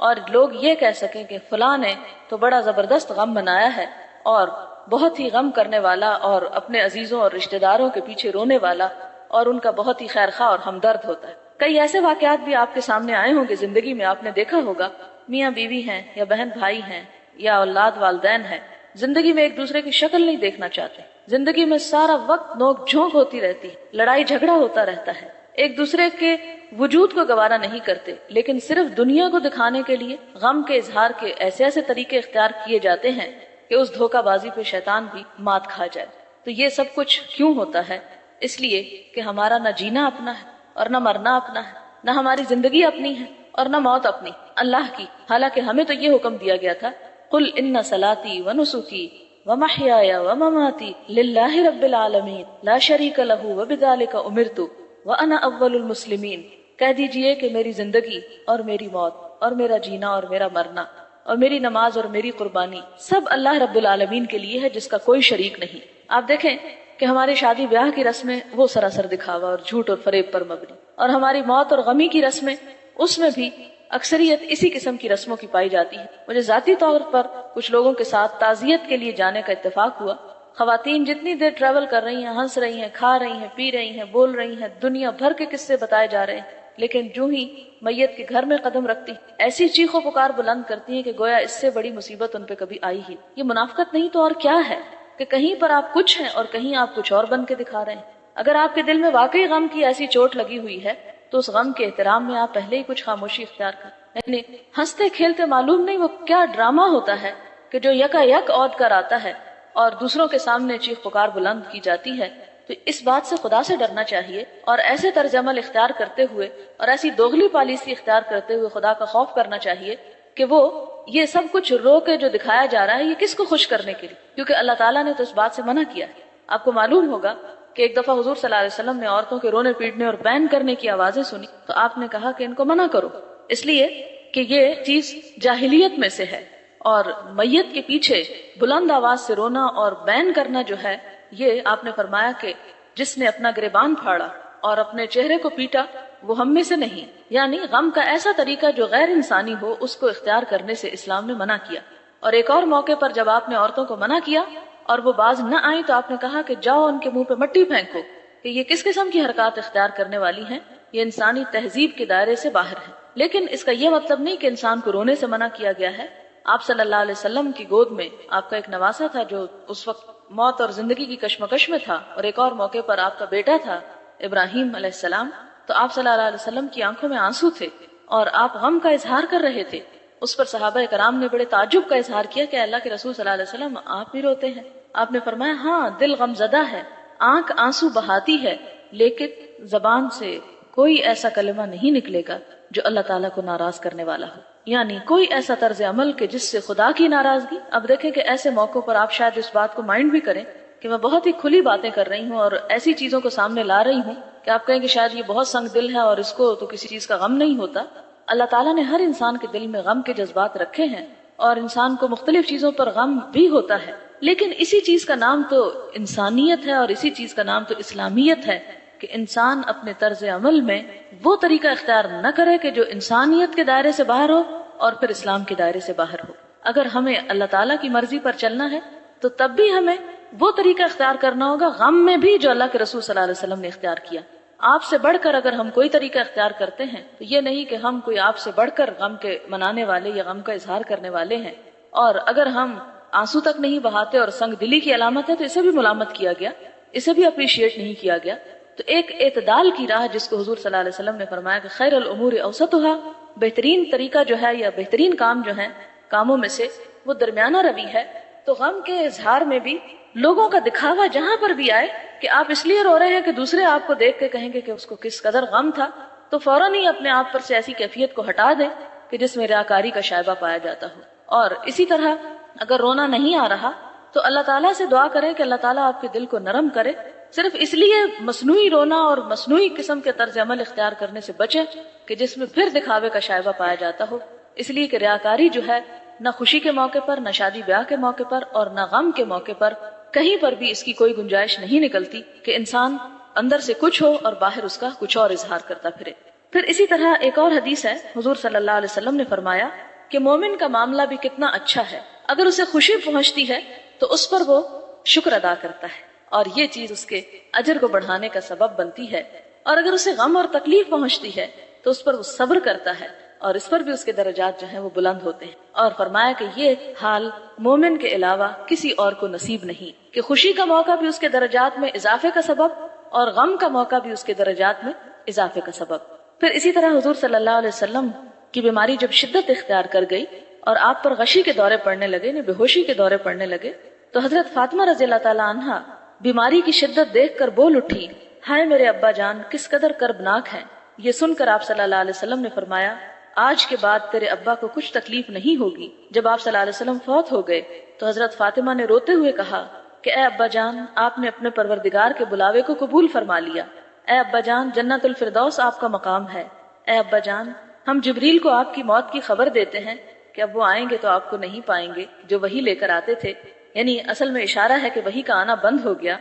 اور لوگ یہ کہہ سکیں کہ فلاں نے تو بڑا زبردست غم بنایا ہے اور بہت ہی غم کرنے والا اور اپنے عزیزوں اور رشتہ داروں کے پیچھے رونے والا اور ان کا بہت ہی خیر خواہ اور ہمدرد ہوتا ہے. کئی ایسے واقعات بھی آپ کے سامنے آئے ہوں گے زندگی میں، آپ نے دیکھا ہوگا میاں بیوی ہیں یا بہن بھائی ہیں یا اولاد والدین ہیں، زندگی میں ایک دوسرے کی شکل نہیں دیکھنا چاہتے، زندگی میں سارا وقت نوک جھونک ہوتی رہتی، لڑائی جھگڑا ہوتا رہتا ہے، ایک دوسرے کے وجود کو گوارا نہیں کرتے، لیکن صرف دنیا کو دکھانے کے لیے غم کے اظہار کے ایسے ایسے طریقے اختیار کیے جاتے ہیں کہ اس دھوکہ بازی پہ شیطان بھی مات کھا جائے. تو یہ سب کچھ کیوں ہوتا ہے؟ اس لیے کہ ہمارا نہ جینا اپنا ہے اور نہ مرنا اپنا ہے، نہ ہماری زندگی اپنی ہے اور نہ موت اپنی، اللہ کی. حالانکہ ہمیں تو یہ حکم دیا گیا تھا قل ان صلاتی ونسکی ومحیای ومماتی للہ رب العالمین لا شریک لہ وبذالک امرت وانا اول المسلمین. کہہ دیجئے کہ میری زندگی اور میری موت اور میرا جینا اور میرا مرنا اور میری نماز اور میری قربانی سب اللہ رب العالمین کے لیے ہے جس کا کوئی شریک نہیں. آپ دیکھیں کہ ہماری شادی بیاہ کی رسمیں وہ سراسر دکھاوا اور جھوٹ اور فریب پر مبنی، اور ہماری موت اور غمی کی رسمیں اس میں بھی اکثریت اسی قسم کی رسموں کی پائی جاتی ہے. مجھے ذاتی طور پر کچھ لوگوں کے ساتھ تعزیت کے لیے جانے کا اتفاق ہوا. خواتین جتنی دیر ٹریول کر رہی ہیں، ہنس رہی ہیں، کھا رہی ہیں، پی رہی ہیں، بول رہی ہیں، دنیا بھر کے قصے بتائے جا رہے ہیں، لیکن جو ہی میت کے گھر میں قدم رکھتی ایسی چیخ و پکار بلند کرتی ہیں کہ گویا اس سے بڑی مصیبت ان پہ کبھی آئی ہی. یہ منافقت نہیں تو اور کیا ہے؟ کہ کہیں پر آپ کچھ ہیں اور کہیں آپ کچھ اور بن کے دکھا رہے ہیں. اگر آپ کے دل میں واقعی غم کی ایسی چوٹ لگی ہوئی ہے تو اس غم کے احترام میں آپ پہلے ہی کچھ خاموشی اختیار کریں. یعنی ہنستے کھیلتے معلوم نہیں وہ کیا ڈرامہ ہوتا ہے کہ جو یکا یک عود کر آتا ہے اور دوسروں کے سامنے چیخ پکار بلند کی جاتی ہے. تو اس بات سے خدا سے ڈرنا چاہیے اور ایسے طرز عمل اختیار کرتے ہوئے اور ایسی دوغلی پالیسی اختیار کرتے ہوئے خدا کا خوف کرنا چاہیے کہ وہ یہ سب کچھ رو کے جو دکھایا جا رہا ہے یہ کس کو خوش کرنے کے لیے، کیونکہ اللہ تعالیٰ نے تو اس بات سے منع کیا ہے. آپ کو معلوم ہوگا کہ ایک دفعہ حضور صلی اللہ علیہ وسلم نے عورتوں کے رونے پیٹنے اور بین کرنے کی آوازیں سنی تو آپ نے کہا کہ ان کو منع کرو، اس لیے کہ یہ چیز جاہلیت میں سے ہے. اور میت کے پیچھے بلند آواز سے رونا اور بین کرنا جو ہے یہ آپ نے فرمایا کہ جس نے اپنا گریبان پھاڑا اور اپنے چہرے کو پیٹا وہ ہم میں سے نہیں. یعنی غم کا ایسا طریقہ جو غیر انسانی ہو اس کو اختیار کرنے سے اسلام نے منع کیا. اور ایک اور موقع پر جب آپ نے عورتوں کو منع کیا اور وہ باز نہ آئیں تو آپ نے کہا کہ جاؤ ان کے منہ پہ مٹی پھینکو کہ یہ کس قسم کی حرکات اختیار کرنے والی ہیں، یہ انسانی تہذیب کے دائرے سے باہر ہے. لیکن اس کا یہ مطلب نہیں کہ انسان کو رونے سے منع کیا گیا ہے. آپ صلی اللہ علیہ وسلم کی گود میں آپ کا ایک نواسہ تھا جو اس وقت موت اور زندگی کی کشمکش میں تھا، اور ایک اور موقع پر آپ کا بیٹا تھا ابراہیم علیہ السلام. تو آپ صلی اللہ علیہ وسلم کی آنکھوں میں آنسو تھے اور آپ غم کا اظہار کر رہے تھے. اس پر صحابہ کرام نے بڑے تعجب کا اظہار کیا کہ اللہ کے رسول صلی اللہ علیہ وسلم آپ بھی روتے ہیں؟ آپ نے فرمایا ہاں دل غم زدہ ہے، آنکھ آنسو بہاتی ہے، لیکن زبان سے کوئی ایسا کلمہ نہیں نکلے گا جو اللہ تعالیٰ کو ناراض کرنے والا ہو. یعنی کوئی ایسا طرز عمل کہ جس سے خدا کی ناراضگی. اب دیکھیں کہ ایسے موقعوں پر آپ شاید اس بات کو مائنڈ بھی کریں کہ میں بہت ہی کھلی باتیں کر رہی ہوں اور ایسی چیزوں کو سامنے لا رہی ہوں کہ آپ کہیں کہ شاید یہ بہت سنگ دل ہے اور اس کو تو کسی چیز کا غم نہیں ہوتا. اللہ تعالیٰ نے ہر انسان کے دل میں غم کے جذبات رکھے ہیں اور انسان کو مختلف چیزوں پر غم بھی ہوتا ہے، لیکن اسی چیز کا نام تو انسانیت ہے اور اسی چیز کا نام تو اسلامیت ہے کہ انسان اپنے طرز عمل میں وہ طریقہ اختیار نہ کرے کہ جو انسانیت کے دائرے سے باہر ہو اور پھر اسلام کے دائرے سے باہر ہو. اگر ہمیں اللہ تعالیٰ کی مرضی پر چلنا ہے تو تب بھی ہمیں وہ طریقہ اختیار کرنا ہوگا غم میں بھی جو اللہ کے رسول صلی اللہ علیہ وسلم نے اختیار کیا. آپ سے بڑھ کر اگر ہم کوئی طریقہ اختیار کرتے ہیں تو یہ نہیں کہ ہم کوئی آپ سے بڑھ کر غم کے منانے والے یا غم کا اظہار کرنے والے ہیں. اور اگر ہم آنسو تک نہیں بہاتے اور سنگ دلی کی علامت ہے تو اسے بھی ملامت کیا گیا، اسے بھی اپریشیٹ نہیں کیا گیا. تو ایک اعتدال کی راہ جس کو حضور صلی اللہ علیہ وسلم نے فرمایا کہ خیر الامور اوسطها، بہترین طریقہ جو ہے یا بہترین کام جو ہے کاموں میں سے وہ درمیانہ روی ہے. تو غم کے اظہار میں بھی لوگوں کا دکھاوا جہاں پر بھی آئے کہ آپ اس لیے رو رہے ہیں کہ دوسرے آپ کو دیکھ کے کہیں گے کہ اس کو کس قدر غم تھا، تو فوراً ہی اپنے آپ پر سے ایسی کیفیت کو ہٹا دیں کہ جس میں ریاکاری کا شائبہ پایا جاتا ہو. اور اسی طرح اگر رونا نہیں آ رہا تو اللہ تعالیٰ سے دعا کریں کہ اللہ تعالیٰ آپ کے دل کو نرم کرے. صرف اس لیے مصنوعی رونا اور مصنوعی قسم کے طرز عمل اختیار کرنے سے بچے کہ جس میں پھر دکھاوے کا شائبہ پایا جاتا ہو. اس لیے کہ ریاکاری جو ہے نہ خوشی کے موقع پر، نہ شادی بیاہ کے موقع پر اور نہ غم کے موقع پر کہیں پر بھی اس کی کوئی گنجائش نہیں نکلتی کہ انسان اندر سے کچھ ہو اور باہر اس کا کچھ اور اظہار کرتا پھرے. پھر اسی طرح ایک اور حدیث ہے، حضور صلی اللہ علیہ وسلم نے فرمایا کہ مومن کا معاملہ بھی کتنا اچھا ہے، اگر اسے خوشی پہنچتی ہے تو اس پر وہ شکر ادا کرتا ہے اور یہ چیز اس کے اجر کو بڑھانے کا سبب بنتی ہے، اور اگر اسے غم اور تکلیف پہنچتی ہے تو اس پر وہ صبر کرتا ہے اور اس پر بھی اس کے درجات جو ہیں وہ بلند ہوتے ہیں. اور فرمایا کہ یہ حال مومن کے علاوہ کسی اور کو نصیب نہیں کہ خوشی کا موقع بھی اس کے درجات میں اضافے کا سبب اور غم کا موقع بھی اس کے درجات میں اضافے کا سبب. پھر اسی طرح حضور صلی اللہ علیہ وسلم کی بیماری جب شدت اختیار کر گئی اور آپ پر غشی کے دورے پڑنے لگے، بے ہوشی کے دورے پڑنے لگے، تو حضرت فاطمہ رضی اللہ تعالیٰ عنہا بیماری کی شدت دیکھ کر بول اٹھی، ہائے میرے ابا جان کس قدر کربناک ہیں. یہ سن کر آپ صلی اللہ علیہ وسلم نے فرمایا آج کے بعد تیرے ابا کو کچھ تکلیف نہیں ہوگی. جب آپ صلی اللہ علیہ وسلم فوت ہو گئے تو حضرت فاطمہ نے روتے ہوئے کہا کہ اے ابا جان آپ نے اپنے پروردگار کے بلاوے کو قبول فرما لیا. اے ابا جان جنت الفردوس آپ کا مقام ہے. اے ابا جان ہم جبریل کو آپ کی موت کی خبر دیتے ہیں کہ اب وہ آئیں گے تو آپ کو نہیں پائیں گے جو وہی لے کر آتے تھے. یعنی اصل میں اشارہ ہے کہ وہی کا آنا بند ہو گیا.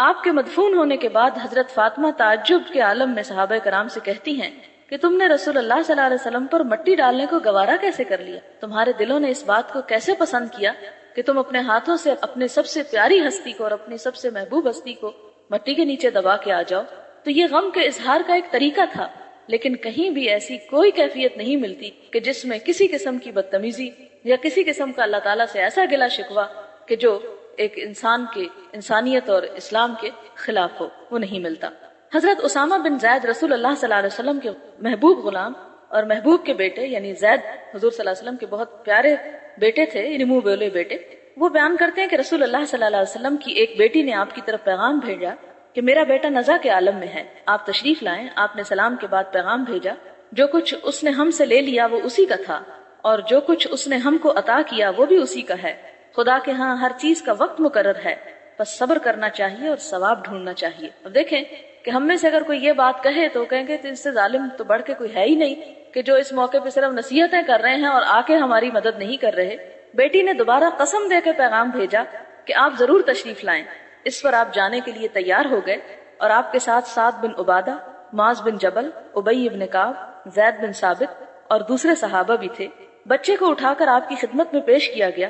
آپ کے مدفون ہونے کے بعد حضرت فاطمہ تعجب کے عالم میں صحابہ کرام سے کہتی ہیں کہ تم نے رسول اللہ صلی اللہ علیہ وسلم پر مٹی ڈالنے کو گوارا کیسے کر لیا؟ تمہارے دلوں نے اس بات کو کیسے پسند کیا کہ تم اپنے ہاتھوں سے اپنے سب سے پیاری ہستی کو اور اپنی سب سے محبوب ہستی کو مٹی کے نیچے دبا کے آ جاؤ؟ تو یہ غم کے اظہار کا ایک طریقہ تھا، لیکن کہیں بھی ایسی کوئی کیفیت نہیں ملتی کہ جس میں کسی قسم کی بدتمیزی یا کسی قسم کا اللہ تعالیٰ سے ایسا گلا شکوہ کہ جو ایک انسان کے انسانیت اور اسلام کے خلاف ہو، وہ نہیں ملتا۔ حضرت اسامہ بن زید رسول اللہ صلی اللہ علیہ وسلم کے محبوب غلام اور محبوب کے بیٹے، یعنی زید حضور صلی اللہ علیہ وسلم کے بہت پیارے بیٹے تھے، یعنی منہ بولے بیٹے۔ وہ بیان کرتے ہیں کہ رسول اللہ صلی اللہ علیہ وسلم کی ایک بیٹی نے آپ کی طرف پیغام بھیجا کہ میرا بیٹا نزع کے عالم میں ہے، آپ تشریف لائیں۔ آپ نے سلام کے بعد پیغام بھیجا، جو کچھ اس نے ہم سے لے لیا وہ اسی کا تھا، اور جو کچھ اس نے ہم کو عطا کیا وہ بھی اسی کا ہے۔ خدا کے ہاں ہر چیز کا وقت مقرر ہے، بس صبر کرنا چاہیے اور ثواب ڈھونڈنا چاہیے۔ اب دیکھیں کہ ہم میں سے اگر کوئی یہ بات کہے تو کہیں گے اس سے ظالم تو بڑھ کے کوئی ہے ہی نہیں، کہ جو اس موقع پہ صرف نصیحتیں کر رہے ہیں اور آ کے ہماری مدد نہیں کر رہے۔ بیٹی نے دوبارہ قسم دے کے پیغام بھیجا کہ آپ ضرور تشریف لائیں۔ اس پر آپ جانے کے لیے تیار ہو گئے، اور آپ کے ساتھ سعد بن عبادہ، معاذ بن جبل، ابی بن کعب، زید بن ثابت اور دوسرے صحابہ بھی تھے۔ بچے کو اٹھا کر آپ کی خدمت میں پیش کیا گیا۔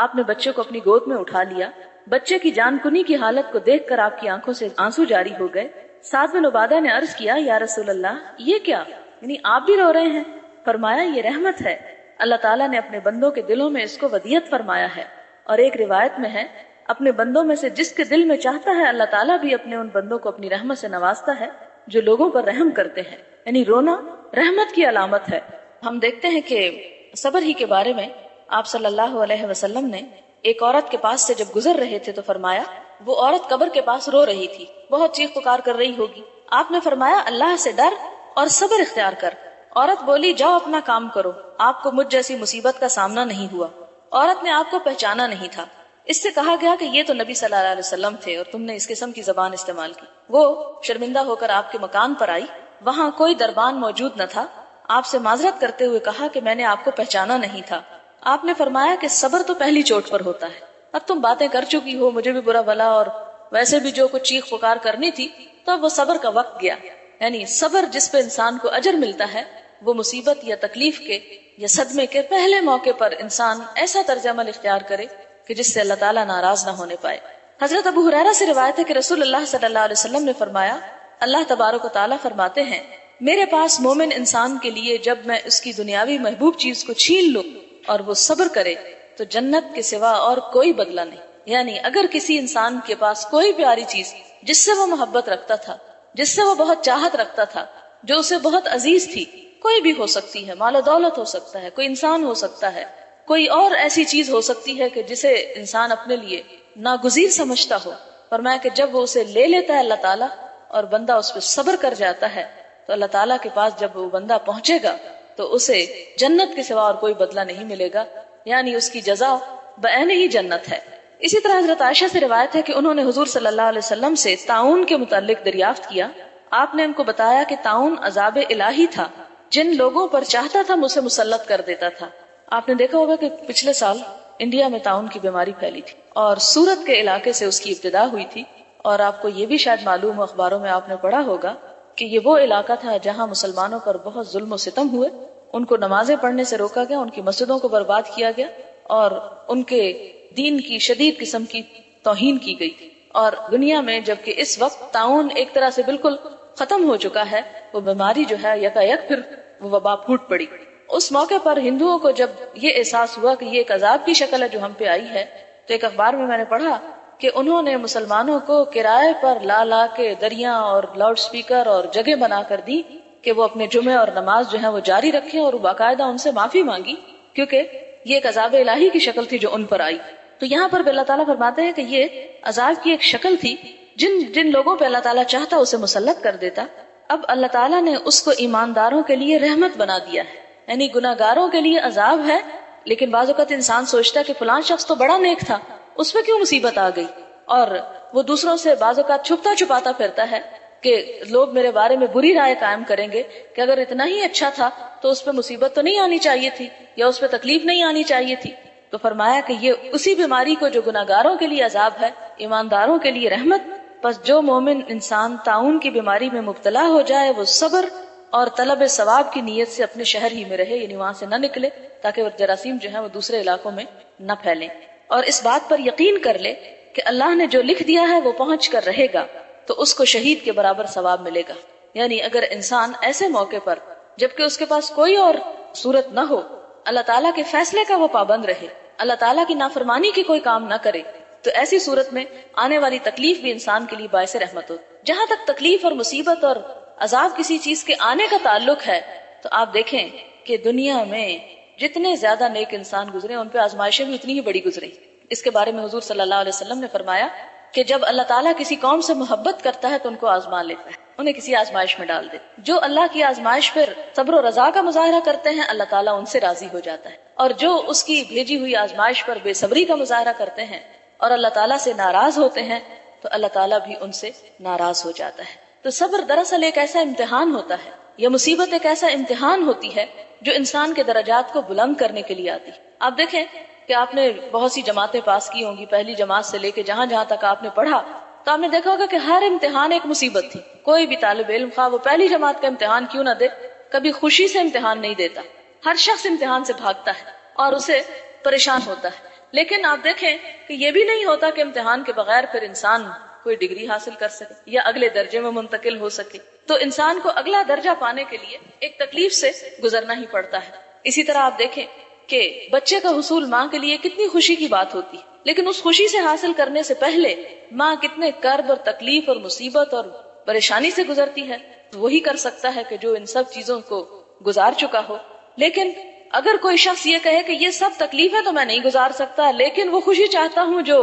آپ نے بچے کو اپنی گود میں اٹھا لیا۔ بچے کی جان کنی کی حالت کو دیکھ کر آپ کی آنکھوں سے آنسو جاری ہو گئے۔ سعد بن عبادہ نے عرض کیا، یا رسول اللہ یہ کیا، یعنی آپ بھی رو رہے ہیں؟ فرمایا یہ رحمت ہے، اللہ تعالیٰ نے اپنے بندوں کے دلوں میں اس کو ودیت فرمایا ہے، اور ایک روایت میں ہے اپنے بندوں میں سے جس کے دل میں چاہتا ہے اللہ تعالیٰ بھی اپنے ان بندوں کو اپنی رحمت سے نوازتا ہے جو لوگوں پر رحم کرتے ہیں۔ یعنی رونا رحمت کی علامت ہے۔ ہم دیکھتے ہیں کہ صبر ہی کے بارے میں آپ صلی اللہ علیہ وسلم نے ایک عورت کے پاس سے جب گزر رہے تھے تو فرمایا، وہ عورت قبر کے پاس رو رہی تھی، بہت چیخ پکار کر رہی ہوگی۔ آپ نے فرمایا اللہ سے ڈر اور صبر اختیار کر۔ عورت بولی جاؤ اپنا کام کرو، آپ کو مجھ جیسی مصیبت کا سامنا نہیں ہوا۔ عورت نے آپ کو پہچانا نہیں تھا۔ اس سے کہا گیا کہ یہ تو نبی صلی اللہ علیہ وسلم تھے اور تم نے اس قسم کی زبان استعمال کی۔ وہ شرمندہ ہو کر آپ کے مکان پر آئی، وہاں کوئی دربان موجود نہ تھا۔ آپ سے معذرت کرتے ہوئے کہا کہ میں نے آپ کو پہچانا نہیں تھا۔ آپ نے فرمایا کہ صبر تو پہلی چوٹ پر ہوتا ہے، اب تم باتیں کر چکی ہو، مجھے بھی برا بھلا اور ویسے بھی جو کچھ چیخ پکار کرنی تھی، تو اب وہ صبر کا وقت گیا۔ یعنی صبر جس پہ انسان کو اجر ملتا ہے، وہ مصیبت یا تکلیف کے یا صدمے کے پہلے موقع پر انسان ایسا طرز عمل اختیار کرے کہ جس سے اللہ تعالیٰ ناراض نہ ہونے پائے۔ حضرت ابو ہریرہ سے روایت ہے کہ رسول اللہ صلی اللہ علیہ وسلم نے فرمایا، اللہ تبارک و تعالیٰ فرماتے ہیں میرے پاس مومن انسان کے لیے جب میں اس کی دنیاوی محبوب چیز کو چھین لوں اور وہ صبر کرے تو جنت کے سوا اور کوئی بدلہ نہیں۔ یعنی اگر کسی انسان کے پاس کوئی پیاری چیز جس سے وہ محبت رکھتا تھا، جس سے وہ بہت چاہت رکھتا تھا، جو اسے بہت عزیز تھی، کوئی بھی ہو سکتی ہے، مال و دولت ہو سکتا ہے، کوئی انسان ہو سکتا ہے، کوئی اور ایسی چیز ہو سکتی ہے کہ جسے انسان اپنے لیے ناگزیر سمجھتا ہو، فرمایا کہ جب وہ اسے لے لیتا ہے اللہ تعالیٰ اور بندہ اس پہ صبر کر جاتا ہے تو اللہ تعالیٰ کے پاس جب وہ بندہ پہنچے گا تو اسے جنت کے سوا اور کوئی بدلہ نہیں ملے گا، یعنی اس کی جزا بعین ہی جنت ہے۔ اسی طرح حضرت عائشہ سے روایت ہے کہ انہوں نے حضور صلی اللہ علیہ وسلم سے طاعون کے متعلق دریافت کیا۔ آپ نے ان کو بتایا کہ طاعون عذاب الہی تھا، جن لوگوں پر چاہتا تھا اسے مسلط کر دیتا تھا۔ آپ نے دیکھا ہوگا کہ پچھلے سال انڈیا میں طاعون کی بیماری پھیلی تھی اور سورت کے علاقے سے اس کی ابتدا ہوئی تھی، اور آپ کو یہ بھی شاید معلوم ہو، اخباروں میں آپ نے پڑھا ہوگا کہ یہ وہ علاقہ تھا جہاں مسلمانوں پر بہت ظلم و ستم ہوئے، ان کو نمازیں پڑھنے سے روکا گیا، ان کی مسجدوں کو برباد کیا گیا اور ان کے دین کی شدید قسم کی توہین کی گئی۔ اور دنیا میں جبکہ اس وقت طاعون ایک طرح سے بالکل ختم ہو چکا ہے، وہ بیماری جو ہے یکایک پھر وہ وبا پھوٹ پڑی۔ اس موقع پر ہندوؤں کو جب یہ احساس ہوا کہ یہ ایک عذاب کی شکل ہے جو ہم پہ آئی ہے، تو ایک اخبار میں نے پڑھا کہ انہوں نے مسلمانوں کو کرائے پر لا کے دریاں اور لاؤڈ سپیکر اور جگہ بنا کر دی کہ وہ اپنے جمعے اور نماز جو ہے وہ جاری رکھیں، اور باقاعدہ ان سے معافی مانگی، کیونکہ یہ ایک عذاب الہی کی شکل تھی جو ان پر آئی۔ تو یہاں پر اللہ تعالیٰ فرماتے ہیں کہ یہ عذاب کی ایک شکل تھی، جن لوگوں پہ اللہ تعالیٰ چاہتا اسے مسلط کر دیتا۔ اب اللہ تعالیٰ نے اس کو ایمانداروں کے لیے رحمت بنا دیا ہے، یعنی گناہگاروں کے لیے عذاب ہے، لیکن بعض اوقات انسان سوچتا ہے کہ فلاں شخص تو بڑا نیک تھا، اس پہ کیوں مصیبت آ گئی، اور وہ دوسروں سے بعض اوقات چھپتا چھپاتا پھرتا ہے کہ لوگ میرے بارے میں بری رائے قائم کریں گے کہ اگر اتنا ہی اچھا تھا تو اس پہ مصیبت تو نہیں آنی چاہیے تھی یا اس پہ تکلیف نہیں آنی چاہیے تھی۔ تو فرمایا کہ یہ اسی بیماری کو جو گناہگاروں کے لیے عذاب ہے، ایمانداروں کے لیے رحمت۔ بس جو مومن انسان طاعون کی بیماری میں مبتلا ہو جائے وہ صبر اور طلب ثواب کی نیت سے اپنے شہر ہی میں رہے، یعنی وہاں سے نہ نکلے تاکہ وہ جراثیم جو ہے وہ دوسرے علاقوں میں نہ پھیلیں، اور اس بات پر یقین کر لے کہ اللہ نے جو لکھ دیا ہے وہ پہنچ کر رہے گا تو اس کو شہید کے برابر ثواب ملے گا۔ یعنی اگر انسان ایسے موقع پر جبکہ اس کے پاس کوئی اور صورت نہ ہو، اللہ تعالیٰ کے فیصلے کا وہ پابند رہے، اللہ تعالیٰ کی نافرمانی کی کوئی کام نہ کرے، تو ایسی صورت میں آنے والی تکلیف بھی انسان کے لیے باعث رحمت ہو. جہاں تک تکلیف اور مصیبت اور عذاب کسی چیز کے آنے کا تعلق ہے تو آپ دیکھیں کہ دنیا میں جتنے زیادہ نیک انسان گزرے ان پہ آزمائشیں بھی اتنی ہی بڑی گزری. اس کے بارے میں حضور صلی اللہ علیہ وسلم نے فرمایا کہ جب اللہ تعالیٰ کسی قوم سے محبت کرتا ہے تو ان کو آزما لیتا ہے، انہیں کسی آزمائش میں ڈال دے. جو اللہ کی آزمائش پر صبر و رضا کا مظاہرہ کرتے ہیں اللہ تعالیٰ ان سے راضی ہو جاتا ہے، اور جو اس کی بھیجی ہوئی آزمائش پر بے صبری کا مظاہرہ کرتے ہیں اور اللہ تعالیٰ سے ناراض ہوتے ہیں تو اللہ تعالیٰ بھی ان سے ناراض ہو جاتا ہے. تو صبر دراصل ایک ایسا امتحان ہوتا ہے، یہ مصیبت ایک ایسا امتحان ہوتی ہے جو انسان کے درجات کو بلند کرنے کے لیے آتی. آپ دیکھیں کہ آپ نے بہت سی جماعتیں پاس کی ہوں گی، پہلی جماعت سے لے کے جہاں جہاں تک آپ نے پڑھا تو آپ نے دیکھا ہوگا کہ ہر امتحان ایک مصیبت تھی. کوئی بھی طالب علم خواہ وہ پہلی جماعت کا امتحان کیوں نہ دے کبھی خوشی سے امتحان نہیں دیتا. ہر شخص امتحان سے بھاگتا ہے اور اسے پریشان ہوتا ہے. لیکن آپ دیکھیں کہ یہ بھی نہیں ہوتا کہ امتحان کے بغیر پھر انسان کوئی ڈگری حاصل کر سکے یا اگلے درجے میں منتقل ہو سکے. تو انسان کو اگلا درجہ پانے کے لیے ایک تکلیف سے گزرنا ہی پڑتا ہے. اسی طرح آپ دیکھیں کہ بچے کا حصول ماں کے لیے کتنی خوشی کی بات ہوتی ہے، لیکن اس خوشی سے حاصل کرنے سے پہلے ماں کتنے کرب اور تکلیف اور مصیبت اور پریشانی سے گزرتی ہے. وہی کر سکتا ہے کہ جو ان سب چیزوں کو گزار چکا ہو. لیکن اگر کوئی شخص یہ کہے کہ یہ سب تکلیف ہے تو میں نہیں گزار سکتا لیکن وہ خوشی چاہتا ہوں جو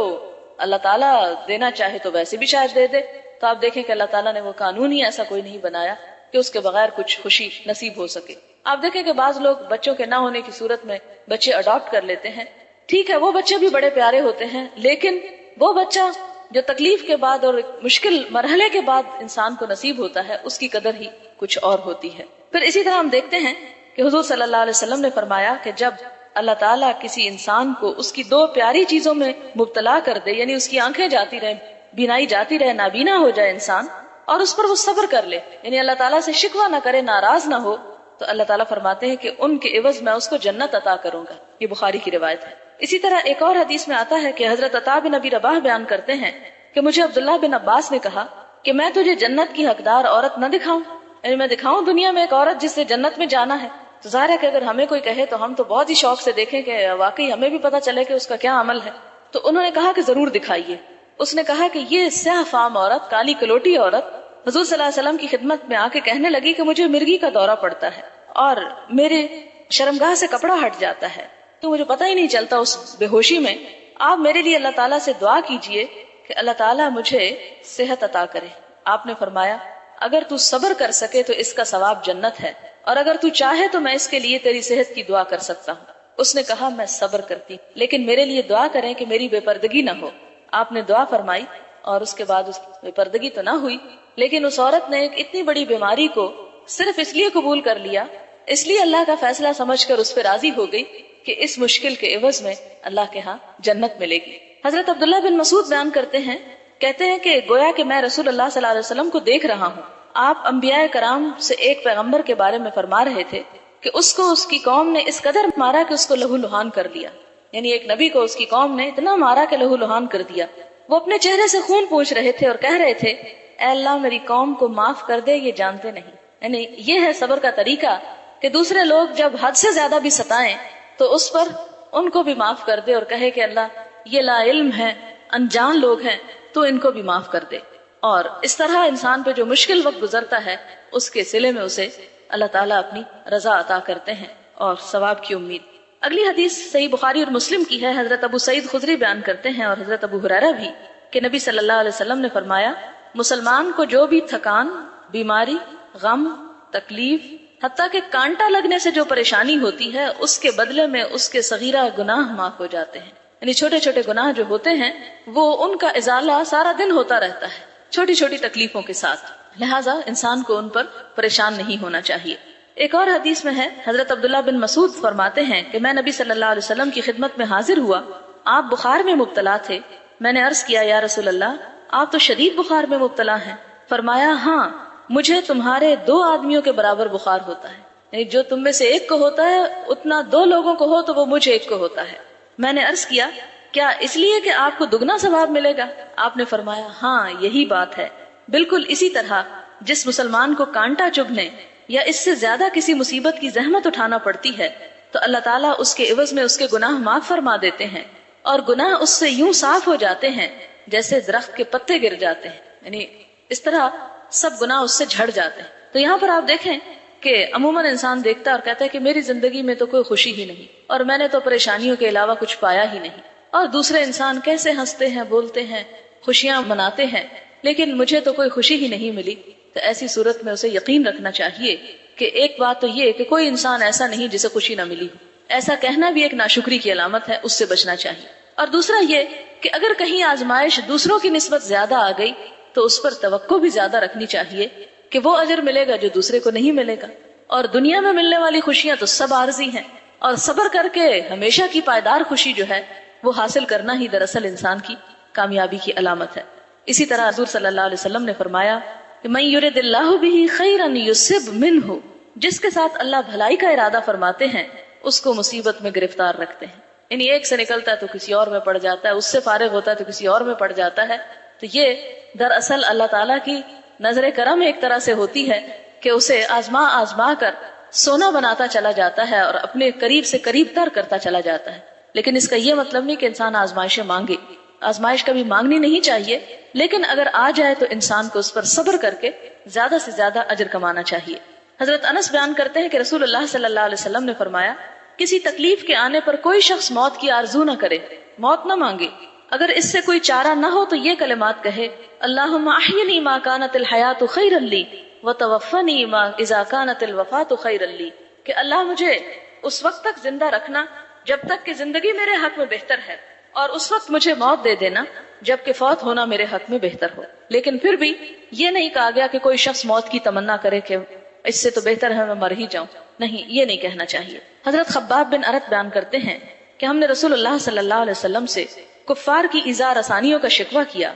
اللہ تعالیٰ دینا چاہے تو ویسے بھی شاید دے دے، تو آپ دیکھیں کہ اللہ تعالیٰ نے وہ قانون ہی ایسا کوئی نہیں بنایا کہ اس کے بغیر کچھ خوشی نصیب ہو سکے. آپ دیکھیں کہ بعض لوگ بچوں کے نہ ہونے کی صورت میں بچے اڈاپٹ کر لیتے ہیں. ٹھیک ہے، وہ بچے بھی بڑے پیارے ہوتے ہیں، لیکن وہ بچہ جو تکلیف کے بعد اور مشکل مرحلے کے بعد انسان کو نصیب ہوتا ہے اس کی قدر ہی کچھ اور ہوتی ہے. پھر اسی طرح ہم دیکھتے ہیں کہ حضور صلی اللہ علیہ وسلم نے فرمایا کہ جب اللہ تعالیٰ کسی انسان کو اس کی دو پیاری چیزوں میں مبتلا کر دے، یعنی اس کی آنکھیں جاتی رہیں، بینائی جاتی رہے، نابینا ہو جائے انسان، اور اس پر وہ صبر کر لے، یعنی اللہ تعالیٰ سے شکوہ نہ کرے، ناراض نہ ہو، تو اللہ تعالیٰ فرماتے ہیں کہ ان کے عوض میں اس کو جنت عطا کروں گا. یہ بخاری کی روایت ہے. اسی طرح ایک اور حدیث میں آتا ہے کہ حضرت عطا بن ابی رباح بیان کرتے ہیں کہ مجھے عبداللہ بن عباس نے کہا کہ میں تجھے جنت کی حقدار عورت نہ دکھاؤں، یعنی میں دکھاؤں دنیا میں ایک عورت جس سے جنت میں جانا ہے. تو ظاہر ہے کہ اگر ہمیں کوئی کہے تو ہم تو بہت ہی شوق سے دیکھیں کہ واقعی ہمیں بھی پتہ چلے کہ اس کا کیا عمل ہے. تو انہوں نے کہا کہ ضرور دکھائیے. اس نے کہا کہ یہ سیاہ فام عورت، کالی کلوٹی عورت حضور صلی اللہ علیہ وسلم کی خدمت میں آ کے کہنے لگی کہ مجھے مرگی کا دورہ پڑتا ہے اور میرے شرمگاہ سے کپڑا ہٹ جاتا ہے تو مجھے پتہ ہی نہیں چلتا اس بے ہوشی میں. آپ میرے لیے اللہ تعالیٰ سے دعا کیجئے کہ اللہ تعالیٰ مجھے صحت عطا کرے. آپ نے فرمایا اگر تو صبر کر سکے تو اس کا ثواب جنت ہے، اور اگر تو چاہے تو میں اس کے لیے تیری صحت کی دعا کر سکتا ہوں. اس نے کہا میں صبر کرتی لیکن میرے لیے دعا کریں کہ میری بے پردگی نہ ہو. آپ نے دعا فرمائی اور اس کے بعد اس بے پردگی تو نہ ہوئی، لیکن اس عورت نے ایک اتنی بڑی بیماری کو صرف اس لیے قبول کر لیا، اس لیے اللہ کا فیصلہ سمجھ کر اس پہ راضی ہو گئی کہ اس مشکل کے عوض میں اللہ کے ہاں جنت ملے گی. حضرت عبداللہ بن مسعود بیان کرتے ہیں، کہتے ہیں کہ گویا کہ میں رسول اللہ صلی اللہ علیہ وسلم کو دیکھ رہا ہوں. آپ انبیاء کرام سے ایک پیغمبر کے بارے میں فرما رہے تھے کہ اس کو اس کی قوم نے اس قدر مارا کہ اس کو لہو لہان کر دیا. یعنی ایک نبی کو اس کی قوم نے اتنا مارا کہ لہو لہان کر دیا. وہ اپنے چہرے سے خون پوچھ رہے تھے اور کہہ رہے تھے اے اللہ میری قوم کو معاف کر دے، یہ جانتے نہیں. یعنی یہ ہے صبر کا طریقہ کہ دوسرے لوگ جب حد سے زیادہ بھی ستائیں تو اس پر ان کو بھی معاف کر دے اور کہے کہ اللہ یہ لا علم ہے، انجان لوگ ہیں، تو ان کو بھی معاف کر دے. اور اس طرح انسان پہ جو مشکل وقت گزرتا ہے اس کے صلے میں اسے اللہ تعالیٰ اپنی رضا عطا کرتے ہیں اور ثواب کی امید. اگلی حدیث صحیح بخاری اور مسلم کی ہے. حضرت ابو سعید خدری بیان کرتے ہیں اور حضرت ابو ہریرہ بھی کہ نبی صلی اللہ علیہ وسلم نے فرمایا مسلمان کو جو بھی تھکان، بیماری، غم، تکلیف، حتیٰ کہ کانٹا لگنے سے جو پریشانی ہوتی ہے اس کے بدلے میں اس کے صغیرہ گناہ معاف ہو جاتے ہیں. یعنی چھوٹے چھوٹے گناہ جو ہوتے ہیں وہ ان کا ازالہ سارا دن ہوتا رہتا ہے چھوٹی چھوٹی تکلیفوں کے ساتھ، لہٰذا انسان کو ان پر پریشان نہیں ہونا چاہیے. ایک اور حدیث میں ہے حضرت عبداللہ بن مسعود فرماتے ہیں کہ میں نبی صلی اللہ علیہ وسلم کی خدمت میں حاضر ہوا، آپ بخار میں مبتلا تھے. میں نے عرض کیا یا رسول اللہ آپ تو شدید بخار میں مبتلا ہیں. فرمایا ہاں مجھے تمہارے 2 آدمیوں کے برابر بخار ہوتا ہے، یعنی جو تم میں سے ایک کو ہوتا ہے اتنا 2 لوگوں کو ہو تو وہ مجھے ایک کو ہوتا ہے. میں نے عرض کیا کیا اس لیے کہ آپ کو دگنا ثواب ملے گا؟ آپ نے فرمایا ہاں یہی بات ہے. بالکل اسی طرح جس مسلمان کو کانٹا چبھنے یا اس سے زیادہ کسی مصیبت کی زحمت اٹھانا پڑتی ہے تو اللہ تعالیٰ اس کے عوض میں اس کے گناہ معاف فرما دیتے ہیں. اور گناہ اس سے یوں صاف ہو جاتے ہیں جیسے درخت کے پتے گر جاتے ہیں، یعنی اس طرح سب گناہ اس سے جھڑ جاتے ہیں۔ تو یہاں پر آپ دیکھیں کہ عموماً انسان دیکھتا ہے اور کہتا ہے کہ میری زندگی میں تو کوئی خوشی ہی نہیں، اور میں نے تو پریشانیوں کے علاوہ کچھ پایا ہی نہیں، اور دوسرے انسان کیسے ہنستے ہیں، بولتے ہیں، خوشیاں مناتے ہیں، لیکن مجھے تو کوئی خوشی ہی نہیں ملی۔ تو ایسی صورت میں اسے یقین رکھنا چاہیے کہ ایک بات تو یہ کہ کوئی انسان ایسا نہیں جسے خوشی نہ ملی، ایسا کہنا بھی ایک ناشکری کی علامت ہے، اس سے بچنا چاہیے۔ اور دوسرا یہ کہ اگر کہیں آزمائش دوسروں کی نسبت زیادہ آ گئی تو اس پر توقع بھی زیادہ رکھنی چاہیے کہ وہ اجر ملے گا جو دوسرے کو نہیں ملے گا۔ اور دنیا میں ملنے والی خوشیاں تو سب عارضی ہیں، اور صبر کر کے ہمیشہ کی پائیدار خوشی جو ہے وہ حاصل کرنا ہی دراصل انسان کی کامیابی کی علامت ہے۔ اسی طرح حضور صلی اللہ علیہ وسلم نے فرمایا کہ من یرد اللہ بہ خیرا یصب منہ، جس کے ساتھ اللہ بھلائی کا ارادہ فرماتے ہیں اس کو مصیبت میں گرفتار رکھتے ہیں، یعنی ایک سے نکلتا ہے تو کسی اور میں پڑ جاتا ہے، اس سے فارغ ہوتا ہے تو کسی اور میں پڑ جاتا ہے۔ تو یہ دراصل اللہ تعالیٰ کی نظر کرم ایک طرح سے ہوتی ہے کہ اسے آزما آزما کر سونا بناتا چلا جاتا ہے اور اپنے قریب سے قریب تر کرتا چلا جاتا ہے۔ لیکن اس کا یہ مطلب نہیں کہ انسان آزمائشیں مانگے، آزمائش کبھی مانگنی نہیں چاہیے، لیکن اگر آ جائے تو انسان کو اس پر صبر کر کے زیادہ سے زیادہ اجر کمانا چاہیے۔ حضرت انس بیان کرتے ہیں کہ رسول اللہ صلی اللہ علیہ وسلم نے فرمایا کسی تکلیف کے آنے پر کوئی شخص موت کی آرزو نہ کرے، موت نہ مانگے، اگر اس سے کوئی چارہ نہ ہو تو یہ کلمات کہے اللہم احینی ما کانت الحیات خیرا لی وتوفنی ما اذا کانت الوفات خیرا لی، کہ اللہ مجھے اس وقت تک زندہ رکھنا جب تک کہ زندگی میرے حق میں بہتر ہے، اور اس وقت مجھے موت دے دینا جب کہ فوت ہونا میرے حق میں بہتر ہو۔ لیکن پھر بھی یہ نہیں کہا گیا کہ کوئی شخص موت کی تمنا کرے کہ اس سے تو بہتر ہے میں مر ہی جاؤں، نہیں، یہ نہیں کہنا چاہیے۔ حضرت خباب بن ارت بیان کرتے ہیں کہ ہم نے رسول اللہ صلی اللہ علیہ وسلم سے کفار کی ایذا رسانیوں کا شکوہ کیا۔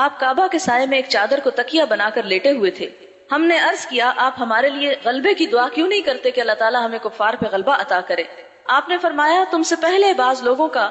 آپ کعبہ کے سائے میں ایک چادر کو تکیہ بنا کر لیٹے ہوئے تھے۔ ہم نے عرض کیا آپ ہمارے لیے غلبے کی دعا کیوں نہیں کرتے کہ اللہ تعالیٰ ہمیں کفار پہ غلبہ عطا کرے؟ آپ نے فرمایا تم سے پہلے بعض لوگوں کا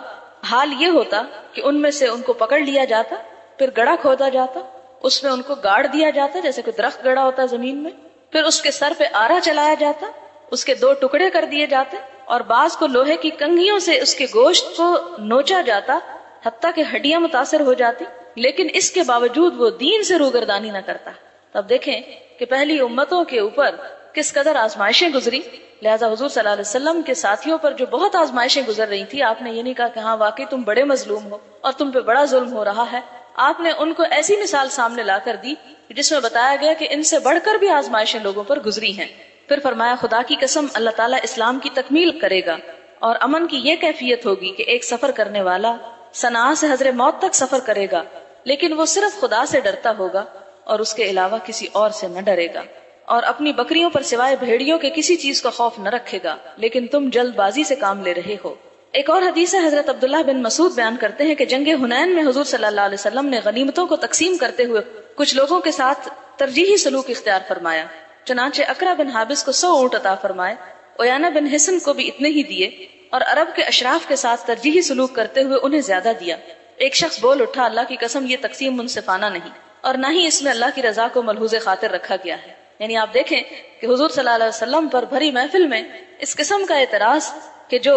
حال یہ ہوتا کہ ان میں سے ان کو پکڑ لیا جاتا، پھر گڑھا کھودا جاتا، اس میں ان کو گاڑ دیا جاتا جیسے کوئی درخت گڑا ہوتا ہے زمین میں، پھر اس کے سر پہ آرا چلایا جاتا، اس کے 2 ٹکڑے کر دیے جاتے، اور بعض کو لوہے کی کنگھیوں سے اس کے گوشت کو نوچا جاتا حتیٰ کہ ہڈیاں متاثر ہو جاتی، لیکن اس کے باوجود وہ دین سے روگردانی نہ کرتا۔ تب دیکھیں کہ پہلی امتوں کے اوپر کس قدر آزمائشیں گزری، لہذا حضور صلی اللہ علیہ وسلم کے ساتھیوں پر جو بہت آزمائشیں گزر رہی تھی، آپ نے یہ نہیں کہا کہ ہاں واقعی تم بڑے مظلوم ہو اور تم پہ بڑا ظلم ہو رہا ہے، آپ نے ان کو ایسی مثال سامنے لا کر دی جس میں بتایا گیا کہ ان سے بڑھ کر بھی آزمائشیں لوگوں پر گزری ہیں۔ پھر فرمایا خدا کی قسم اللہ تعالیٰ اسلام کی تکمیل کرے گا اور امن کی یہ کیفیت ہوگی کہ ایک سفر کرنے والا صنعاء سے حضر موت تک سفر کرے گا، لیکن وہ صرف خدا سے ڈرتا ہوگا اور اس کے علاوہ کسی اور سے نہ ڈرے گا، اور اپنی بکریوں پر سوائے بھیڑیوں کے کسی چیز کا خوف نہ رکھے گا، لیکن تم جلد بازی سے کام لے رہے ہو۔ ایک اور حدیث ہے، حضرت عبداللہ بن مسعود بیان کرتے ہیں کہ جنگ حنین میں حضور صلی اللہ علیہ وسلم نے غنیمتوں کو تقسیم کرتے ہوئے کچھ لوگوں کے ساتھ ترجیحی سلوک اختیار فرمایا، چنانچہ اقرا بن حابس کو 100 اونٹ عطا فرمائے، اویانہ بن حسن کو بھی اتنے ہی دیے، اور عرب کے اشراف کے ساتھ ترجیحی سلوک کرتے ہوئے انہیں زیادہ دیا۔ ایک شخص بول اٹھا اللہ کی قسم یہ تقسیم منصفانہ نہیں، اور نہ ہی اس میں اللہ کی رضا کو ملحوظ خاطر رکھا گیا ہے۔ یعنی آپ دیکھیں کہ حضور صلی اللہ علیہ وسلم پر بھری محفل میں اس قسم کا اعتراض کہ جو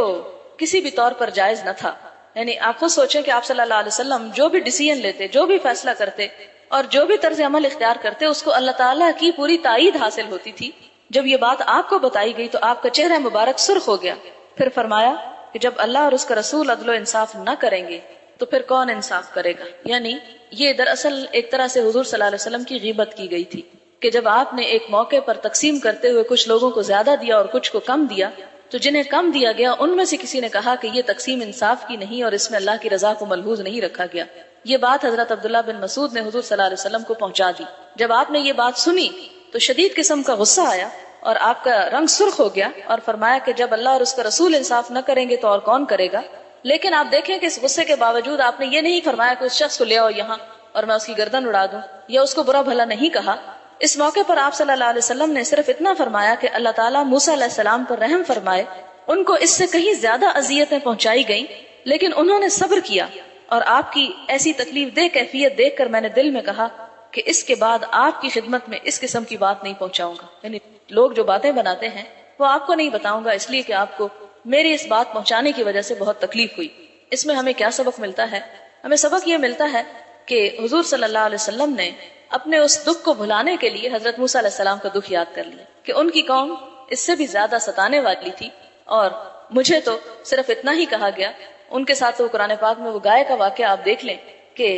کسی بھی طور پر جائز نہ تھا، یعنی آپ خود سوچیں کہ آپ صلی اللہ علیہ وسلم جو بھی ڈیسیژن لیتے، جو بھی فیصلہ کرتے اور جو بھی طرز عمل اختیار کرتے، اس کو اللہ تعالیٰ کی پوری تائید حاصل ہوتی تھی۔ جب یہ بات آپ کو بتائی گئی تو آپ کا چہرہ مبارک سرخ ہو گیا۔ پھر فرمایا کہ جب اللہ اور اس کا رسول عدل و انصاف نہ کریں گے تو پھر کون انصاف کرے گا؟ یعنی یہ دراصل ایک طرح سے حضور صلی اللہ علیہ وسلم کی غیبت کی گئی تھی کہ جب آپ نے ایک موقع پر تقسیم کرتے ہوئے کچھ لوگوں کو زیادہ دیا اور کچھ کو کم دیا، تو جنہیں کم دیا گیا ان میں سے کسی نے کہا کہ یہ تقسیم انصاف کی نہیں اور اس میں اللہ کی رضا کو ملحوظ نہیں رکھا گیا۔ یہ بات حضرت عبداللہ بن مسعود نے حضور صلی اللہ علیہ وسلم کو پہنچا دی۔ جب آپ نے یہ بات سنی تو شدید قسم کا غصہ آیا اور آپ کا رنگ سرخ ہو گیا، اور فرمایا کہ جب اللہ اور اس کا رسول انصاف نہ کریں گے تو اور کون کرے گا؟ لیکن آپ دیکھیں کہ اس غصے کے باوجود آپ نے یہ نہیں فرمایا کہ اس شخص کو لے آؤ یہاں اور میں اس کی گردن اڑا دوں، یا اس کو برا بھلا نہیں کہا۔ اس موقع پر آپ صلی اللہ علیہ وسلم نے صرف اتنا فرمایا کہ اللہ تعالیٰ موسیٰ علیہ السلام پر رحم فرمائے، ان کو اس سے کہیں زیادہ اذیتیں پہنچائی گئیں لیکن انہوں نے صبر کیا، اور آپ کی ایسی تکلیف دہ کیفیت دیکھ کر میں نے دل میں کہا کہ اس کے بعد آپ کی خدمت میں اس قسم کی بات نہیں پہنچاؤں گا، یعنی لوگ جو باتیں بناتے ہیں وہ آپ کو نہیں بتاؤں گا، اس لیے کہ آپ کو میری اس بات پہنچانے کی وجہ سے بہت تکلیف ہوئی۔ اس میں ہمیں کیا سبق ملتا ہے؟ ہمیں سبق یہ ملتا ہے کہ حضور صلی اللہ علیہ وسلم نے اپنے اس دکھ کو بھلانے کے لیے حضرت موسیٰ علیہ السلام کا دکھ یاد کر لیا کہ ان کی قوم اس سے بھی زیادہ ستانے والی تھی، اور مجھے تو صرف اتنا ہی کہا گیا۔ ان کے ساتھ تو قرآن پاک میں وہ گائے کا واقعہ آپ دیکھ لیں کہ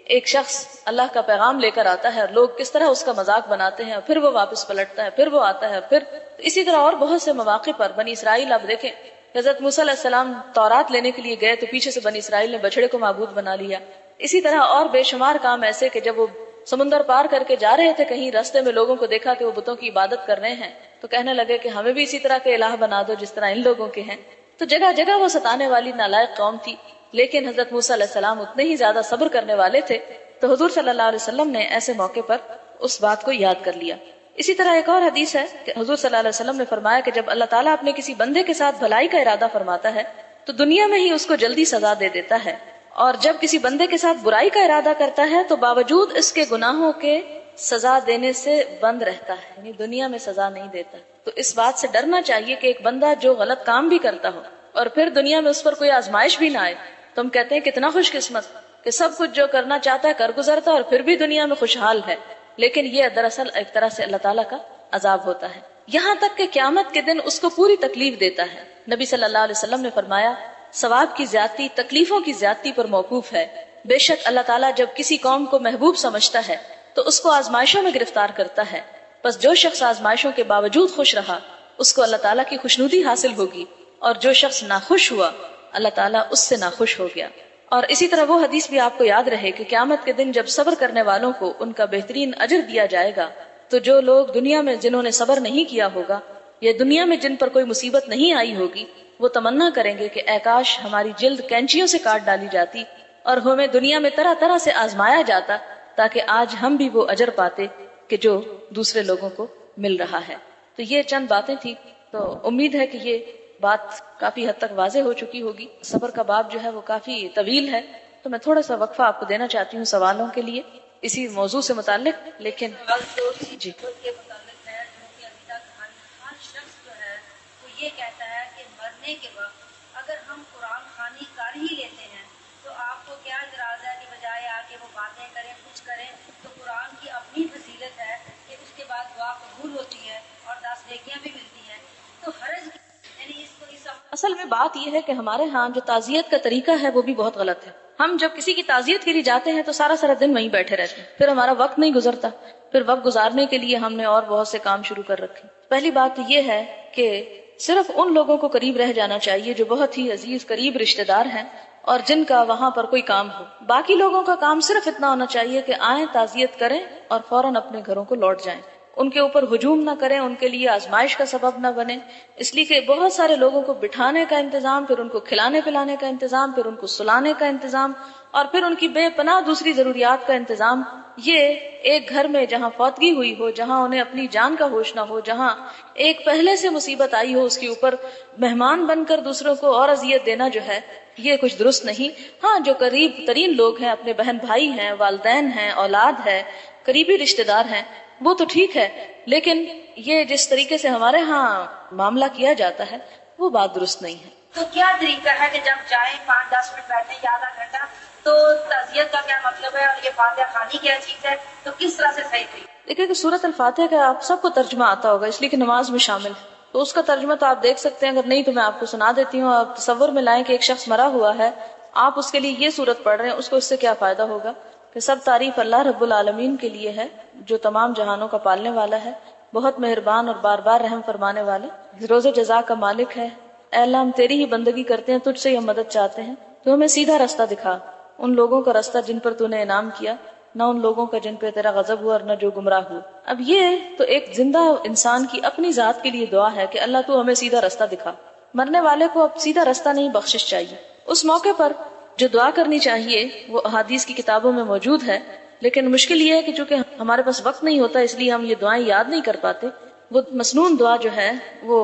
ایک شخص اللہ کا پیغام لے کر آتا ہے اور لوگ کس طرح اس کا مذاق بناتے ہیں، پھر وہ واپس پلٹتا ہے، پھر وہ آتا ہے، پھر اسی طرح اور بہت سے مواقع پر بنی اسرائیل آپ دیکھیں، حضرت موسیٰ علیہ السلام تورات لینے کے لیے گئے تو پیچھے سے بنی اسرائیل نے بچڑے کو معبود بنا لیا۔ اسی طرح اور بے شمار کام ایسے کہ جب وہ سمندر پار کر کے جا رہے تھے، کہیں راستے میں لوگوں کو دیکھا کہ وہ بتوں کی عبادت کر رہے ہیں تو کہنے لگے کہ ہمیں بھی اسی طرح کے الہ بنا دو جس طرح ان لوگوں کے ہیں۔ تو جگہ جگہ وہ ستانے والی نالائق قوم تھی، لیکن حضرت موسیٰ علیہ السلام اتنے ہی زیادہ صبر کرنے والے تھے، تو حضور صلی اللہ علیہ وسلم نے ایسے موقع پر اس بات کو یاد کر لیا۔ اسی طرح ایک اور حدیث ہے کہ حضور صلی اللہ علیہ وسلم نے فرمایا کہ جب اللہ تعالیٰ اپنے کسی بندے کے ساتھ بھلائی کا ارادہ فرماتا ہے تو دنیا میں ہی اس کو جلدی سزا دے دیتا ہے، اور جب کسی بندے کے ساتھ برائی کا ارادہ کرتا ہے تو باوجود اس کے گناہوں کے سزا دینے سے بند رہتا ہے، یعنی دنیا میں سزا نہیں دیتا۔ تو اس بات سے ڈرنا چاہیے کہ ایک بندہ جو غلط کام بھی کرتا ہو اور پھر دنیا میں اس پر کوئی آزمائش بھی نہ آئے، تو ہم کہتے ہیں کتنا خوش قسمت کہ سب کچھ جو کرنا چاہتا ہے کر گزرتا ہے اور پھر بھی دنیا میں خوشحال ہے، لیکن یہ دراصل ایک طرح سے اللہ تعالیٰ کا عذاب ہوتا ہے، یہاں تک کہ قیامت کے دن اس کو پوری تکلیف دیتا ہے۔ نبی صلی اللہ علیہ وسلم نے فرمایا ثواب کی زیادتی تکلیفوں کی زیادتی پر موقوف ہے، بے شک اللہ تعالیٰ جب کسی قوم کو محبوب سمجھتا ہے تو اس کو آزمائشوں میں گرفتار کرتا ہے، بس جو شخص آزمائشوں کے باوجود خوش رہا اس کو اللہ تعالیٰ کی خوشنودی حاصل ہوگی، اور جو شخص ناخوش ہوا اللہ تعالیٰ اس سے ناخوش ہو گیا۔ اور اسی طرح وہ حدیث بھی آپ کو یاد رہے کہ قیامت کے دن جب صبر کرنے والوں کو ان کا بہترین اجر دیا جائے گا تو جو لوگ دنیا میں جنہوں نے صبر نہیں کیا ہوگا یا دنیا میں جن پر کوئی مصیبت نہیں آئی ہوگی، وہ تمنا کریں گے کہ اے کاش ہماری جلد کینچیوں سے کاٹ ڈالی جاتی اور ہمیں دنیا میں طرح طرح سے آزمایا جاتا تاکہ آج ہم بھی وہ اجر پاتے کہ جو دوسرے لوگوں کو مل رہا ہے۔ تو یہ چند باتیں تھی، تو امید ہے کہ یہ بات کافی حد تک واضح ہو چکی ہوگی۔ صبر کا باب جو ہے وہ کافی طویل ہے، تو میں تھوڑا سا وقفہ آپ کو دینا چاہتی ہوں سوالوں کے لیے اسی موضوع سے متعلق، لیکن جی ہر شخص جو ہے وہ یہ کہتا ہے کہ مرنے کے وقت اگر ہم قرآن خوانی کر ہی لیتے ہیں تو آپ کو کیا اعتراض ہے کہ بجائے آ کے وہ باتیں کریں کچھ کریں، تو قرآن کی اپنی فضیلت ہے کہ اس کے بعد دعا قبول ہوتی ہے اور 10 نیکیاں بھی ملتی ہیں، تو حرج یعنی اس کو اصل میں بات یہ ہے کہ ہمارے ہاں جو تعزیت کا طریقہ ہے وہ بھی بہت غلط ہے۔ ہم جب کسی کی تعزیت کے لیے جاتے ہیں تو سارا دن وہیں بیٹھے رہتے ہیں، پھر ہمارا وقت نہیں گزرتا، پھر وقت گزارنے کے لیے ہم نے اور بہت سے کام شروع کر رکھے۔ پہلی بات یہ ہے کہ صرف ان لوگوں کو قریب رہ جانا چاہیے جو بہت ہی عزیز قریب رشتہ دار ہیں اور جن کا وہاں پر کوئی کام ہو۔ باقی لوگوں کا کام صرف اتنا ہونا چاہیے کہ آئیں تعزیت کریں اور فوراً اپنے گھروں کو لوٹ جائیں، ان کے اوپر ہجوم نہ کریں، ان کے لیے آزمائش کا سبب نہ بنے، اس لیے کہ بہت سارے لوگوں کو بٹھانے کا انتظام، پھر ان کو کھلانے پلانے کا انتظام، پھر ان کو سلانے کا انتظام، اور پھر ان کی بے پناہ دوسری ضروریات کا انتظام، یہ ایک گھر میں جہاں فوتگی ہوئی ہو، جہاں انہیں اپنی جان کا ہوش نہ ہو، جہاں ایک پہلے سے مصیبت آئی ہو، اس کے اوپر مہمان بن کر دوسروں کو اور اذیت دینا جو ہے یہ کچھ درست نہیں۔ ہاں جو قریب ترین لوگ ہیں، اپنے بہن بھائی ہیں، والدین ہیں، اولاد ہے، قریبی رشتہ دار ہیں، وہ تو ٹھیک ہے، لیکن یہ جس طریقے سے ہمارے ہاں معاملہ کیا جاتا ہے وہ بات درست نہیں ہے۔ تو کیا طریقہ ہے کہ جب جائیں 5-10 منٹ بیٹھیں یا آدھا گھنٹہ، تو تعزیت کا کیا مطلب ہے اور یہ فاتحہ خوانی کیا چیز ہے، تو کس طرح سے صحیح طریقہ؟ دیکھیں کہ سورۃ الفاتحہ کا آپ سب کو ترجمہ آتا ہوگا، اس لیے کہ نماز میں شامل ہے، تو اس کا ترجمہ تو آپ دیکھ سکتے ہیں، اگر نہیں تو میں آپ کو سنا دیتی ہوں۔ آپ تصور میں لائیں کہ ایک شخص مرا ہوا ہے، آپ اس کے لیے یہ سورت پڑھ رہے ہیں، اس کو اس سے کیا فائدہ ہوگا کہ سب تعریف اللہ رب العالمین کے لیے ہے جو تمام جہانوں کا پالنے والا ہے، بہت مہربان اور بار بار رحم فرمانے والے، روز جزا کا مالک ہے۔ اے اللہ ہم تیری ہی بندگی کرتے ہیں، تجھ سے ہی ہم مدد چاہتے ہیں، تو ہمیں سیدھا راستہ دکھا، ان لوگوں کا راستہ جن پر تو نے انعام کیا، نہ ان لوگوں کا جن پہ تیرا غضب ہوا اور نہ جو گمراہ ہوئے۔ اب یہ تو ایک زندہ انسان کی اپنی ذات کے لیے دعا ہے کہ اللہ تو ہمیں سیدھا راستہ دکھا۔ مرنے والے کو اب سیدھا راستہ نہیں بخشش چاہیے۔ اس موقع پر جو دعا کرنی چاہیے وہ احادیث کی کتابوں میں موجود ہے، لیکن مشکل یہ ہے کہ چونکہ ہمارے پاس وقت نہیں ہوتا اس لیے ہم یہ دعائیں یاد نہیں کر پاتے۔ وہ مسنون دعا جو ہے وہ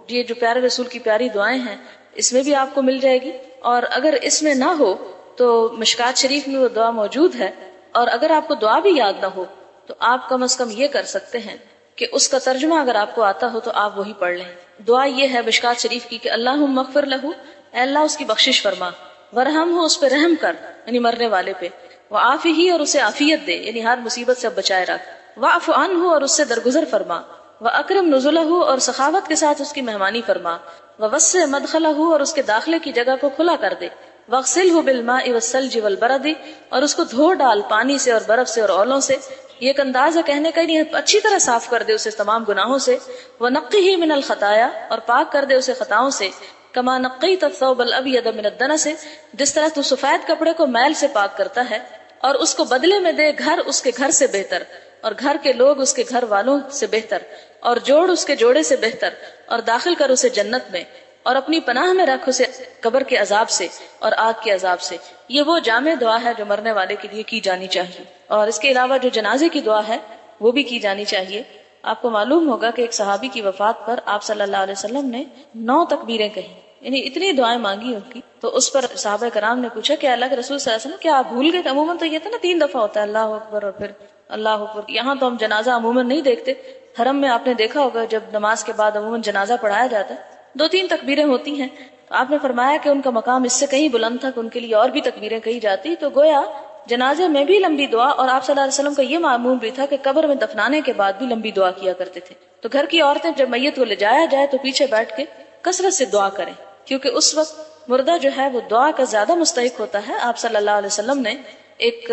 یہ جو پیارے رسول کی پیاری دعائیں ہیں اس میں بھی آپ کو مل جائے گی، اور اگر اس میں نہ ہو تو مشکات شریف میں وہ دعا موجود ہے، اور اگر آپ کو دعا بھی یاد نہ ہو تو آپ کم از کم یہ کر سکتے ہیں کہ اس کا ترجمہ اگر آپ کو آتا ہو تو آپ وہی پڑھ لیں۔ دعا یہ ہے مشکات شریف کی کہ اللہم اغفر لہ، اے اللہ اس کی بخشش فرما، ورحم ہو، اس پہ رحم کر یعنی مرنے والے پہ، وعافی اور اسے عافیت دے یعنی ہر مصیبت سے بچائے رکھ، واعف عنہ اور اس سے درگزر فرما، واکرم نزلہ اور سخاوت کے ساتھ اس کی مہمانی فرما، ووسع مدخلہ اور اس کے داخلے کی جگہ کو کھلا کر دے، واغسلہ بالماء والثلج والبرد اور اس کو دھو ڈال پانی سے اور برف سے اور اولوں سے، یہ ایک انداز ہے کہنے کا نہیں، اچھی طرح صاف کر دے اسے تمام گناہوں سے، ونقہ من الخطایا اور پاک کر دے اسے خطاؤں سے، کما نقیت الثوب الابیض من الدنس جس طرح تو سفید کپڑے کو میل سے پاک کرتا ہے، اور اس کو بدلے میں دے گھر اس کے گھر سے بہتر، اور گھر کے لوگ اس کے گھر والوں سے بہتر، اور جوڑ اس کے جوڑے سے بہتر، اور داخل کر اسے جنت میں، اور اپنی پناہ میں رکھ اسے قبر کے عذاب سے اور آگ کے عذاب سے۔ یہ وہ جامع دعا ہے جو مرنے والے کے لیے کی جانی چاہیے، اور اس کے علاوہ جو جنازے کی دعا ہے وہ بھی کی جانی چاہیے۔ آپ کو معلوم ہوگا کہ ایک صحابی کی وفات پر آپ صلی اللہ علیہ وسلم نے 9 تکبیریں کہیں، یعنی اتنی دعائیں مانگی ان کی۔ تو اس پر صحابہ کرام نے پوچھا کہ اللہ کے رسول صلی اللہ علیہ وسلم کیا آپ بھول گئے؟ عموماً تو یہ تھا نا 3 دفعہ ہوتا ہے اللہ اکبر اور پھر اللہ اکبر، یہاں تو ہم جنازہ عموماً نہیں دیکھتے، حرم میں آپ نے دیکھا ہوگا جب نماز کے بعد عموماً جنازہ پڑھایا جاتا ہے 2-3 تکبیریں ہوتی ہیں۔ تو آپ نے فرمایا کہ ان کا مقام اس سے کہیں بلند تھا کہ ان کے لیے اور بھی تکبیریں کہی جاتی، تو گویا جنازے میں بھی لمبی دعا، اور آپ صلی اللہ علیہ وسلم کا یہ معمول بھی تھا کہ قبر میں دفنانے کے بعد بھی لمبی دعا کیا کرتے تھے۔ تو گھر کی عورتیں جب میت کو لے جایا جائے تو پیچھے بیٹھ کے کثرت سے دعا کریں، کیونکہ اس وقت مردہ جو ہے وہ دعا کا زیادہ مستحق ہوتا ہے۔ آپ صلی اللہ علیہ وسلم نے ایک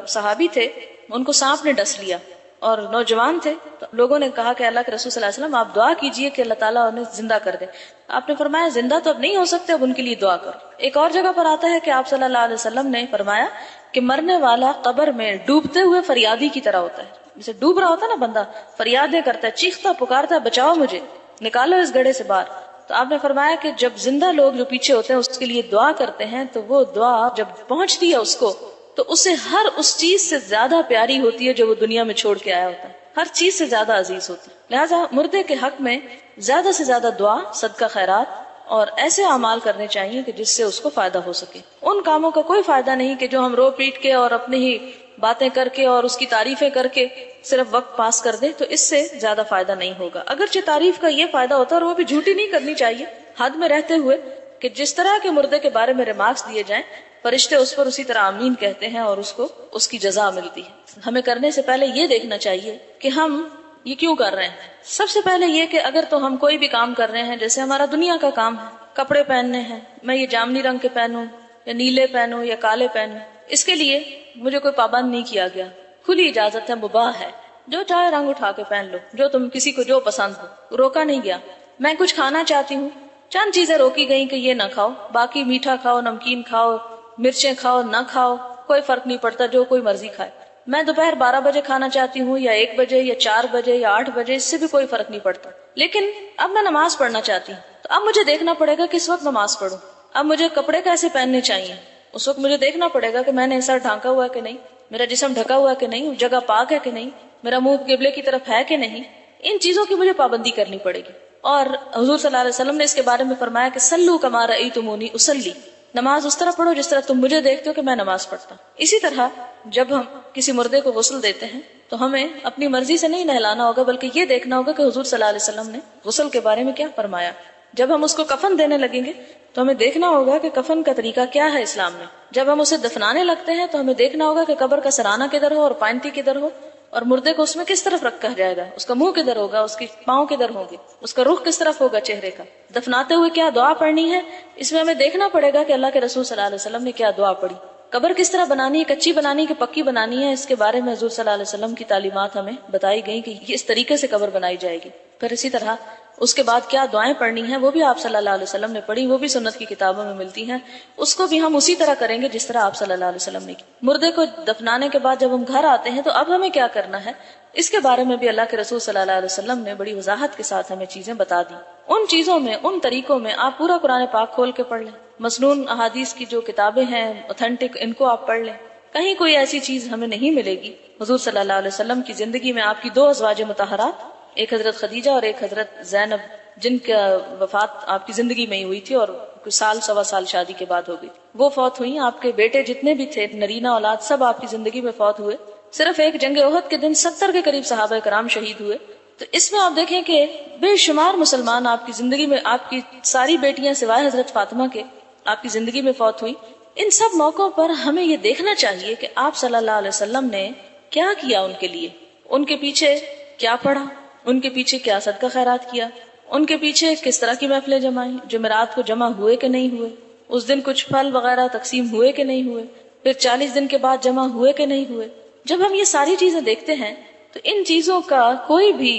صحابی تھے، ان کو سانپ نے ڈس لیا اور نوجوان تھے، تو لوگوں نے کہا کہ اللہ کے رسول صلی اللہ علیہ وسلم آپ دعا کیجئے کہ اللہ تعالیٰ انہیں زندہ کر دے۔ آپ نے فرمایا زندہ تو اب نہیں ہو سکتے، اب ان کے لیے دعا کرو۔ ایک اور جگہ پر آتا ہے کہ آپ صلی اللہ علیہ وسلم نے فرمایا کہ مرنے والا قبر میں ڈوبتے ہوئے فریادی کی طرح ہوتا ہے، جیسے ڈوب رہا ہوتا ہے نا بندہ، فریادیں کرتا ہے، چیختا پکارتا ہے بچاؤ مجھے، نکالو اس گڑھے سے باہر۔ تو آپ نے فرمایا کہ جب زندہ لوگ جو پیچھے ہوتے ہیں اس کے لیے دعا کرتے ہیں تو وہ دعا جب پہنچتی ہے اس کو تو اسے ہر اس چیز سے زیادہ پیاری ہوتی ہے جو وہ دنیا میں چھوڑ کے آیا ہوتا ہے، ہر چیز سے زیادہ عزیز ہوتی ہے۔ لہٰذا مردے کے حق میں زیادہ سے زیادہ دعا، صدقہ خیرات اور ایسے اعمال کرنے چاہیے کہ جس سے اس کو فائدہ ہو سکے۔ ان کاموں کا کوئی فائدہ نہیں کہ جو ہم رو پیٹ کے اور اپنے ہی باتیں کر کے اور اس کی تعریفیں کر کے صرف وقت پاس کر دیں، تو اس سے زیادہ فائدہ نہیں ہوگا۔ اگرچہ تعریف کا یہ فائدہ ہوتا ہے اور وہ بھی جھوٹی نہیں کرنی چاہیے، حد میں رہتے ہوئے، کہ جس طرح کے مردے کے بارے میں ریمارکس دیے جائیں فرشتے اس پر اسی طرح آمین کہتے ہیں اور اس کو اس کی جزا ملتی ہے۔ ہمیں کرنے سے پہلے یہ دیکھنا چاہیے کہ ہم یہ کیوں کر رہے ہیں۔ سب سے پہلے یہ کہ اگر تو ہم کوئی بھی کام کر رہے ہیں، جیسے ہمارا دنیا کا کام ہے، کپڑے پہننے ہیں، میں یہ جامنی رنگ کے پہنوں یا نیلے پہنوں یا کالے پہنوں، اس کے لیے مجھے کوئی پابند نہیں کیا گیا، کھلی اجازت ہے، مباح ہے، جو چاہے رنگ اٹھا کے پہن لو، جو تم کسی کو جو پسند ہو، روکا نہیں گیا۔ میں کچھ کھانا چاہتی ہوں، چند چیزیں روکی گئیں کہ یہ نہ کھاؤ، باقی میٹھا کھاؤ، نمکین کھاؤ، مرچیں کھاؤ، نہ کھاؤ، کوئی فرق نہیں پڑتا، جو کوئی مرضی کھائے۔ میں دوپہر 12 بجے کھانا چاہتی ہوں یا 1 بجے یا 4 بجے یا 8 بجے، اس سے بھی کوئی فرق نہیں پڑتا، لیکن اب میں نماز پڑھنا چاہتی ہوں تو اب مجھے دیکھنا پڑے گا کس وقت نماز پڑھوں، اب مجھے کپڑے کیسے پہننے چاہیے، اس وقت مجھے دیکھنا پڑے گا کہ میں نے سر ڈھانکا ہوا ہے کہ نہیں، میرا جسم ڈھکا ہوا ہے کہ نہیں، جگہ پاک ہے کہ نہیں، میرا منہ قبلے کی طرف ہے کہ نہیں، ان چیزوں کی مجھے پابندی کرنی پڑے گی۔ اور حضور صلی اللہ علیہ وسلم نے اس کے بارے میں فرمایا کہ صلو کما رأیتمونی اصلی، نماز اس طرح پڑھو جس طرح تم مجھے دیکھتے ہو کہ میں نماز پڑھتا ہوں۔ اسی طرح جب ہم کسی مردے کو غسل دیتے ہیں تو ہمیں اپنی مرضی سے نہیں نہلانا ہوگا، بلکہ یہ دیکھنا ہوگا کہ حضور صلی اللہ علیہ وسلم نے غسل کے بارے میں کیا فرمایا۔ جب ہم اس کو کفن دینے لگیں گے تو ہمیں دیکھنا ہوگا کہ کفن کا طریقہ کیا ہے اسلام میں۔ جب ہم اسے دفنانے لگتے ہیں تو ہمیں دیکھنا ہوگا کہ قبر کا سرانہ کدھر ہو اور پائنتی کدھر ہو، اور مردے کو اس میں کس طرف رکھا جائے گا، اس کا منہ کدھر ہوگا، اس کی پاؤں کدھر ہوں گے، اس کا رخ کس طرف ہوگا چہرے کا، دفناتے ہوئے کیا دعا پڑھنی ہے، اس میں ہمیں دیکھنا پڑے گا کہ اللہ کے رسول صلی اللہ علیہ وسلم نے کیا دعا پڑھی۔ قبر کس طرح بنانی ہے، کچی بنانی ہے کہ پکی بنانی ہے، اس کے بارے میں حضور صلی اللہ علیہ وسلم کی تعلیمات ہمیں بتائی گئی کہ اس طریقے سے قبر بنائی جائے گی۔ پھر اسی طرح اس کے بعد کیا دعائیں پڑھنی ہیں وہ بھی آپ صلی اللہ علیہ وسلم نے پڑھی، وہ بھی سنت کی کتابوں میں ملتی ہیں، اس کو بھی ہم اسی طرح کریں گے جس طرح آپ صلی اللہ علیہ وسلم نے کی۔ مردے کو دفنانے کے بعد جب ہم گھر آتے ہیں تو اب ہمیں کیا کرنا ہے، اس کے بارے میں بھی اللہ کے رسول صلی اللہ علیہ وسلم نے بڑی وضاحت کے ساتھ ہمیں چیزیں بتا دی۔ ان چیزوں میں، ان طریقوں میں آپ پورا قرآن پاک کھول کے پڑھ لیں، مسنون احادیث کی جو کتابیں ہیں اوتھینٹک، ان کو آپ پڑھ لیں، کہیں کوئی ایسی چیز ہمیں نہیں ملے گی۔ حضور صلی اللہ علیہ وسلم کی زندگی میں آپ کی 2 ازواج مطہرات، ایک حضرت خدیجہ اور ایک حضرت زینب، جن کا وفات آپ کی زندگی میں ہی ہوئی تھی اور کچھ سال، 1.25 سال شادی کے بعد ہو گئی، وہ فوت ہوئی۔ آپ کے بیٹے جتنے بھی تھے نرینہ اولاد، سب آپ کی زندگی میں فوت ہوئے۔ صرف ایک جنگ احد کے دن 70 کے قریب صحابہ کرام شہید ہوئے۔ تو اس میں آپ دیکھیں کہ بے شمار مسلمان آپ کی زندگی میں، آپ کی ساری بیٹیاں سوائے حضرت فاطمہ کے آپ کی زندگی میں فوت ہوئی، ان سب موقعوں پر ہمیں یہ دیکھنا چاہیے کہ آپ صلی اللہ علیہ وسلم نے کیا کیا ان کے لیے، ان کے پیچھے کیا پڑھا، ان کے پیچھے کیا صدقہ خیرات کیا، ان کے پیچھے کس طرح کی محفلیں جمائیں، جمعرات کو جمع ہوئے کہ نہیں ہوئے، اس دن کچھ پھل وغیرہ تقسیم ہوئے کہ نہیں ہوئے، پھر 40 دن کے بعد جمع ہوئے کہ نہیں ہوئے. جب ہم یہ ساری چیزیں دیکھتے ہیں تو ان چیزوں کا کوئی بھی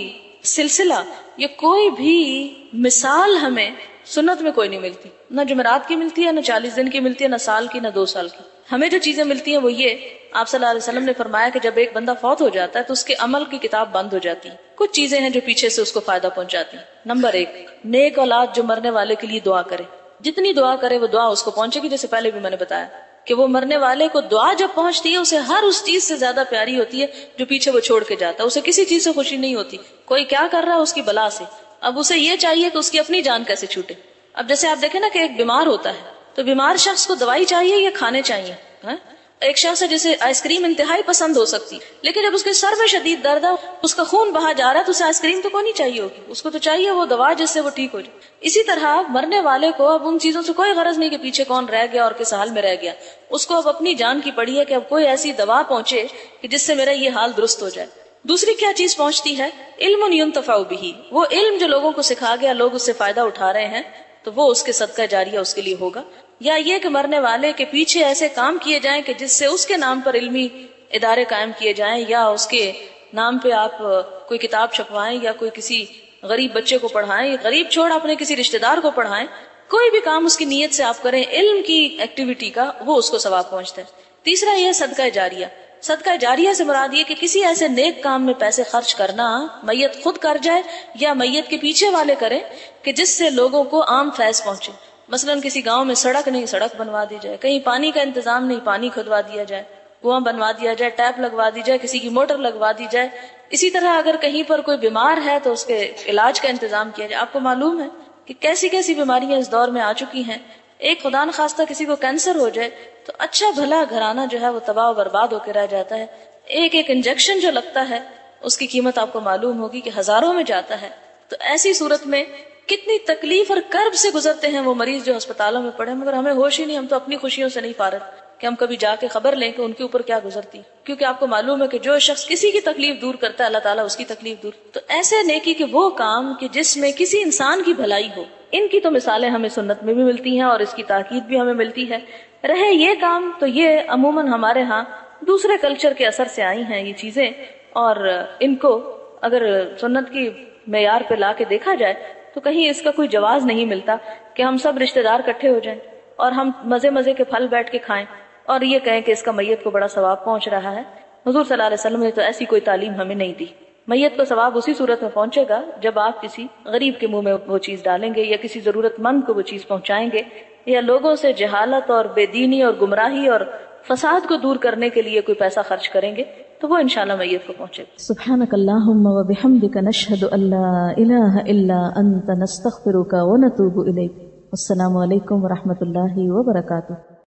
سلسلہ یا کوئی بھی مثال ہمیں سنت میں کوئی نہیں ملتی. نہ جمعرات کی ملتی ہے، نہ 40 دن کی ملتی ہے، نہ سال کی، نہ 2 سال کی. ہمیں جو چیزیں ملتی ہیں وہ یہ، آپ صلی اللہ علیہ وسلم نے فرمایا کہ جب ایک بندہ فوت ہو جاتا ہے تو اس کے عمل کی کتاب بند ہو جاتی ہے. کچھ چیزیں ہیں جو پیچھے سے اس کو فائدہ پہنچاتی ہیں. نمبر 1، نیک اولاد جو مرنے والے کے لیے دعا کرے. جتنی دعا کرے وہ دعا اس کو پہنچے گی. جیسے پہلے بھی میں نے بتایا کہ وہ مرنے والے کو دعا جب پہنچتی ہے اسے ہر اس چیز سے زیادہ پیاری ہوتی ہے جو پیچھے وہ چھوڑ کے جاتا ہے. اسے کسی چیز سے خوشی نہیں ہوتی. کوئی کیا کر رہا ہے اس کی بلا سے، اب اسے یہ چاہیے کہ اس کی اپنی جان کیسے چھوٹے. اب جیسے آپ دیکھیں نا کہ ایک بیمار ہوتا ہے تو بیمار شخص کو دوائی چاہیے یا کھانے چاہیے. ایک شخص ہے جسے آئس کریم انتہائی پسند ہو سکتی، لیکن جب اس کے سر میں شدید درد ہے، اس کا خون بہا جا رہا ہے، تو اسے آئس کریم تو کوئی نہیں چاہیے ہوگی، اس کو تو چاہیے وہ دوا جس سے وہ ٹھیک ہو جائے. اسی طرح مرنے والے کو اب ان چیزوں سے کوئی غرض نہیں کہ پیچھے کون رہ گیا اور کس حال میں رہ گیا. اس کو اب اپنی جان کی پڑی ہے کہ اب کوئی ایسی دوا پہنچے کہ جس سے میرا یہ حال درست ہو جائے. دوسری کیا چیز پہنچتی ہے؟ علم ينتفع به. وہ علم جو لوگوں کو سکھا گیا، لوگ اس سے فائدہ اٹھا رہے ہیں، تو وہ اس کے صدقہ جاریہ اس کے لیے ہوگا. یا یہ کہ مرنے والے کے پیچھے ایسے کام کیے جائیں کہ جس سے اس کے نام پر علمی ادارے قائم کیے جائیں، یا اس کے نام پہ آپ کوئی کتاب چھپوائیں، یا کوئی کسی غریب بچے کو پڑھائیں، غریب چھوڑ اپنے کسی رشتہ دار کو پڑھائیں. کوئی بھی کام اس کی نیت سے آپ کریں علم کی ایکٹیویٹی کا، وہ اس کو ثواب پہنچتا ہے. تیسرا یہ صدقہ جاریہ. صدقہ جاریہ سے مراد یہ کہ کسی ایسے نیک کام میں پیسے خرچ کرنا، میت خود کر جائے یا میت کے پیچھے والے کریں، کہ جس سے لوگوں کو عام فیض پہنچے. مثلا کسی گاؤں میں سڑک نہیں، سڑک بنوا دی جائے. کہیں پانی کا انتظام نہیں، پانی کھدوا دیا جائے، کنواں بنوا دیا جائے، ٹیپ لگوا دی جائے، کسی کی موٹر لگوا دی جائے. اسی طرح اگر کہیں پر کوئی بیمار ہے تو اس کے علاج کا انتظام کیا جائے. آپ کو معلوم ہے کہ کیسی کیسی بیماریاں اس دور میں آ چکی ہیں. ایک خدا نخواستہ کسی کو کینسر ہو جائے تو اچھا بھلا گھرانہ جو ہے وہ تباہ و برباد ہو کے رہ جاتا ہے. ایک ایک انجیکشن جو لگتا ہے اس کی قیمت آپ کو معلوم ہوگی کہ ہزاروں میں جاتا ہے. تو ایسی صورت میں کتنی تکلیف اور کرب سے گزرتے ہیں وہ مریض جو ہسپتالوں میں پڑے، مگر ہمیں ہوش ہی نہیں. ہم تو اپنی خوشیوں سے نہیں فارغ کہ ہم کبھی جا کے خبر لیں کہ ان کے اوپر کیا گزرتی. کیونکہ آپ کو معلوم ہے کہ جو شخص کسی کی تکلیف دور کرتا ہے اللہ تعالیٰ اس کی تکلیف دور. تو ایسے نیکی کے وہ کام کہ جس میں کسی انسان کی بھلائی ہو، ان کی تو مثالیں ہمیں سنت میں بھی ملتی ہیں اور اس کی تاکید بھی ہمیں ملتی ہے. رہے یہ کام تو یہ عموماً ہمارے ہاں دوسرے کلچر کے اثر سے آئی ہیں یہ چیزیں، اور ان کو اگر سنت کی معیار پہ لا کے دیکھا جائے تو کہیں اس کا کوئی جواز نہیں ملتا کہ ہم سب رشتہ دار اکٹھے ہو جائیں اور ہم مزے مزے کے پھل بیٹھ کے کھائیں اور یہ کہیں کہ اس کا میت کو بڑا ثواب پہنچ رہا ہے. حضور صلی اللہ علیہ وسلم نے تو ایسی کوئی تعلیم ہمیں نہیں دی. میت کو ثواب اسی صورت میں پہنچے گا جب آپ کسی غریب کے منہ میں وہ چیز ڈالیں گے، یا کسی ضرورت مند کو وہ چیز پہنچائیں گے، یا لوگوں سے جہالت اور بے دینی اور گمراہی اور فساد کو دور کرنے کے لیے کوئی پیسہ خرچ کریں گے تو وہ انشاءاللہ میت کو پہنچے گا. سبحانک اللہم و بحمدک نشہد ان لا الہ الا انت نستغفرک و نتوب الیک. السلام علیکم و رحمۃ اللہ وبرکاتہ.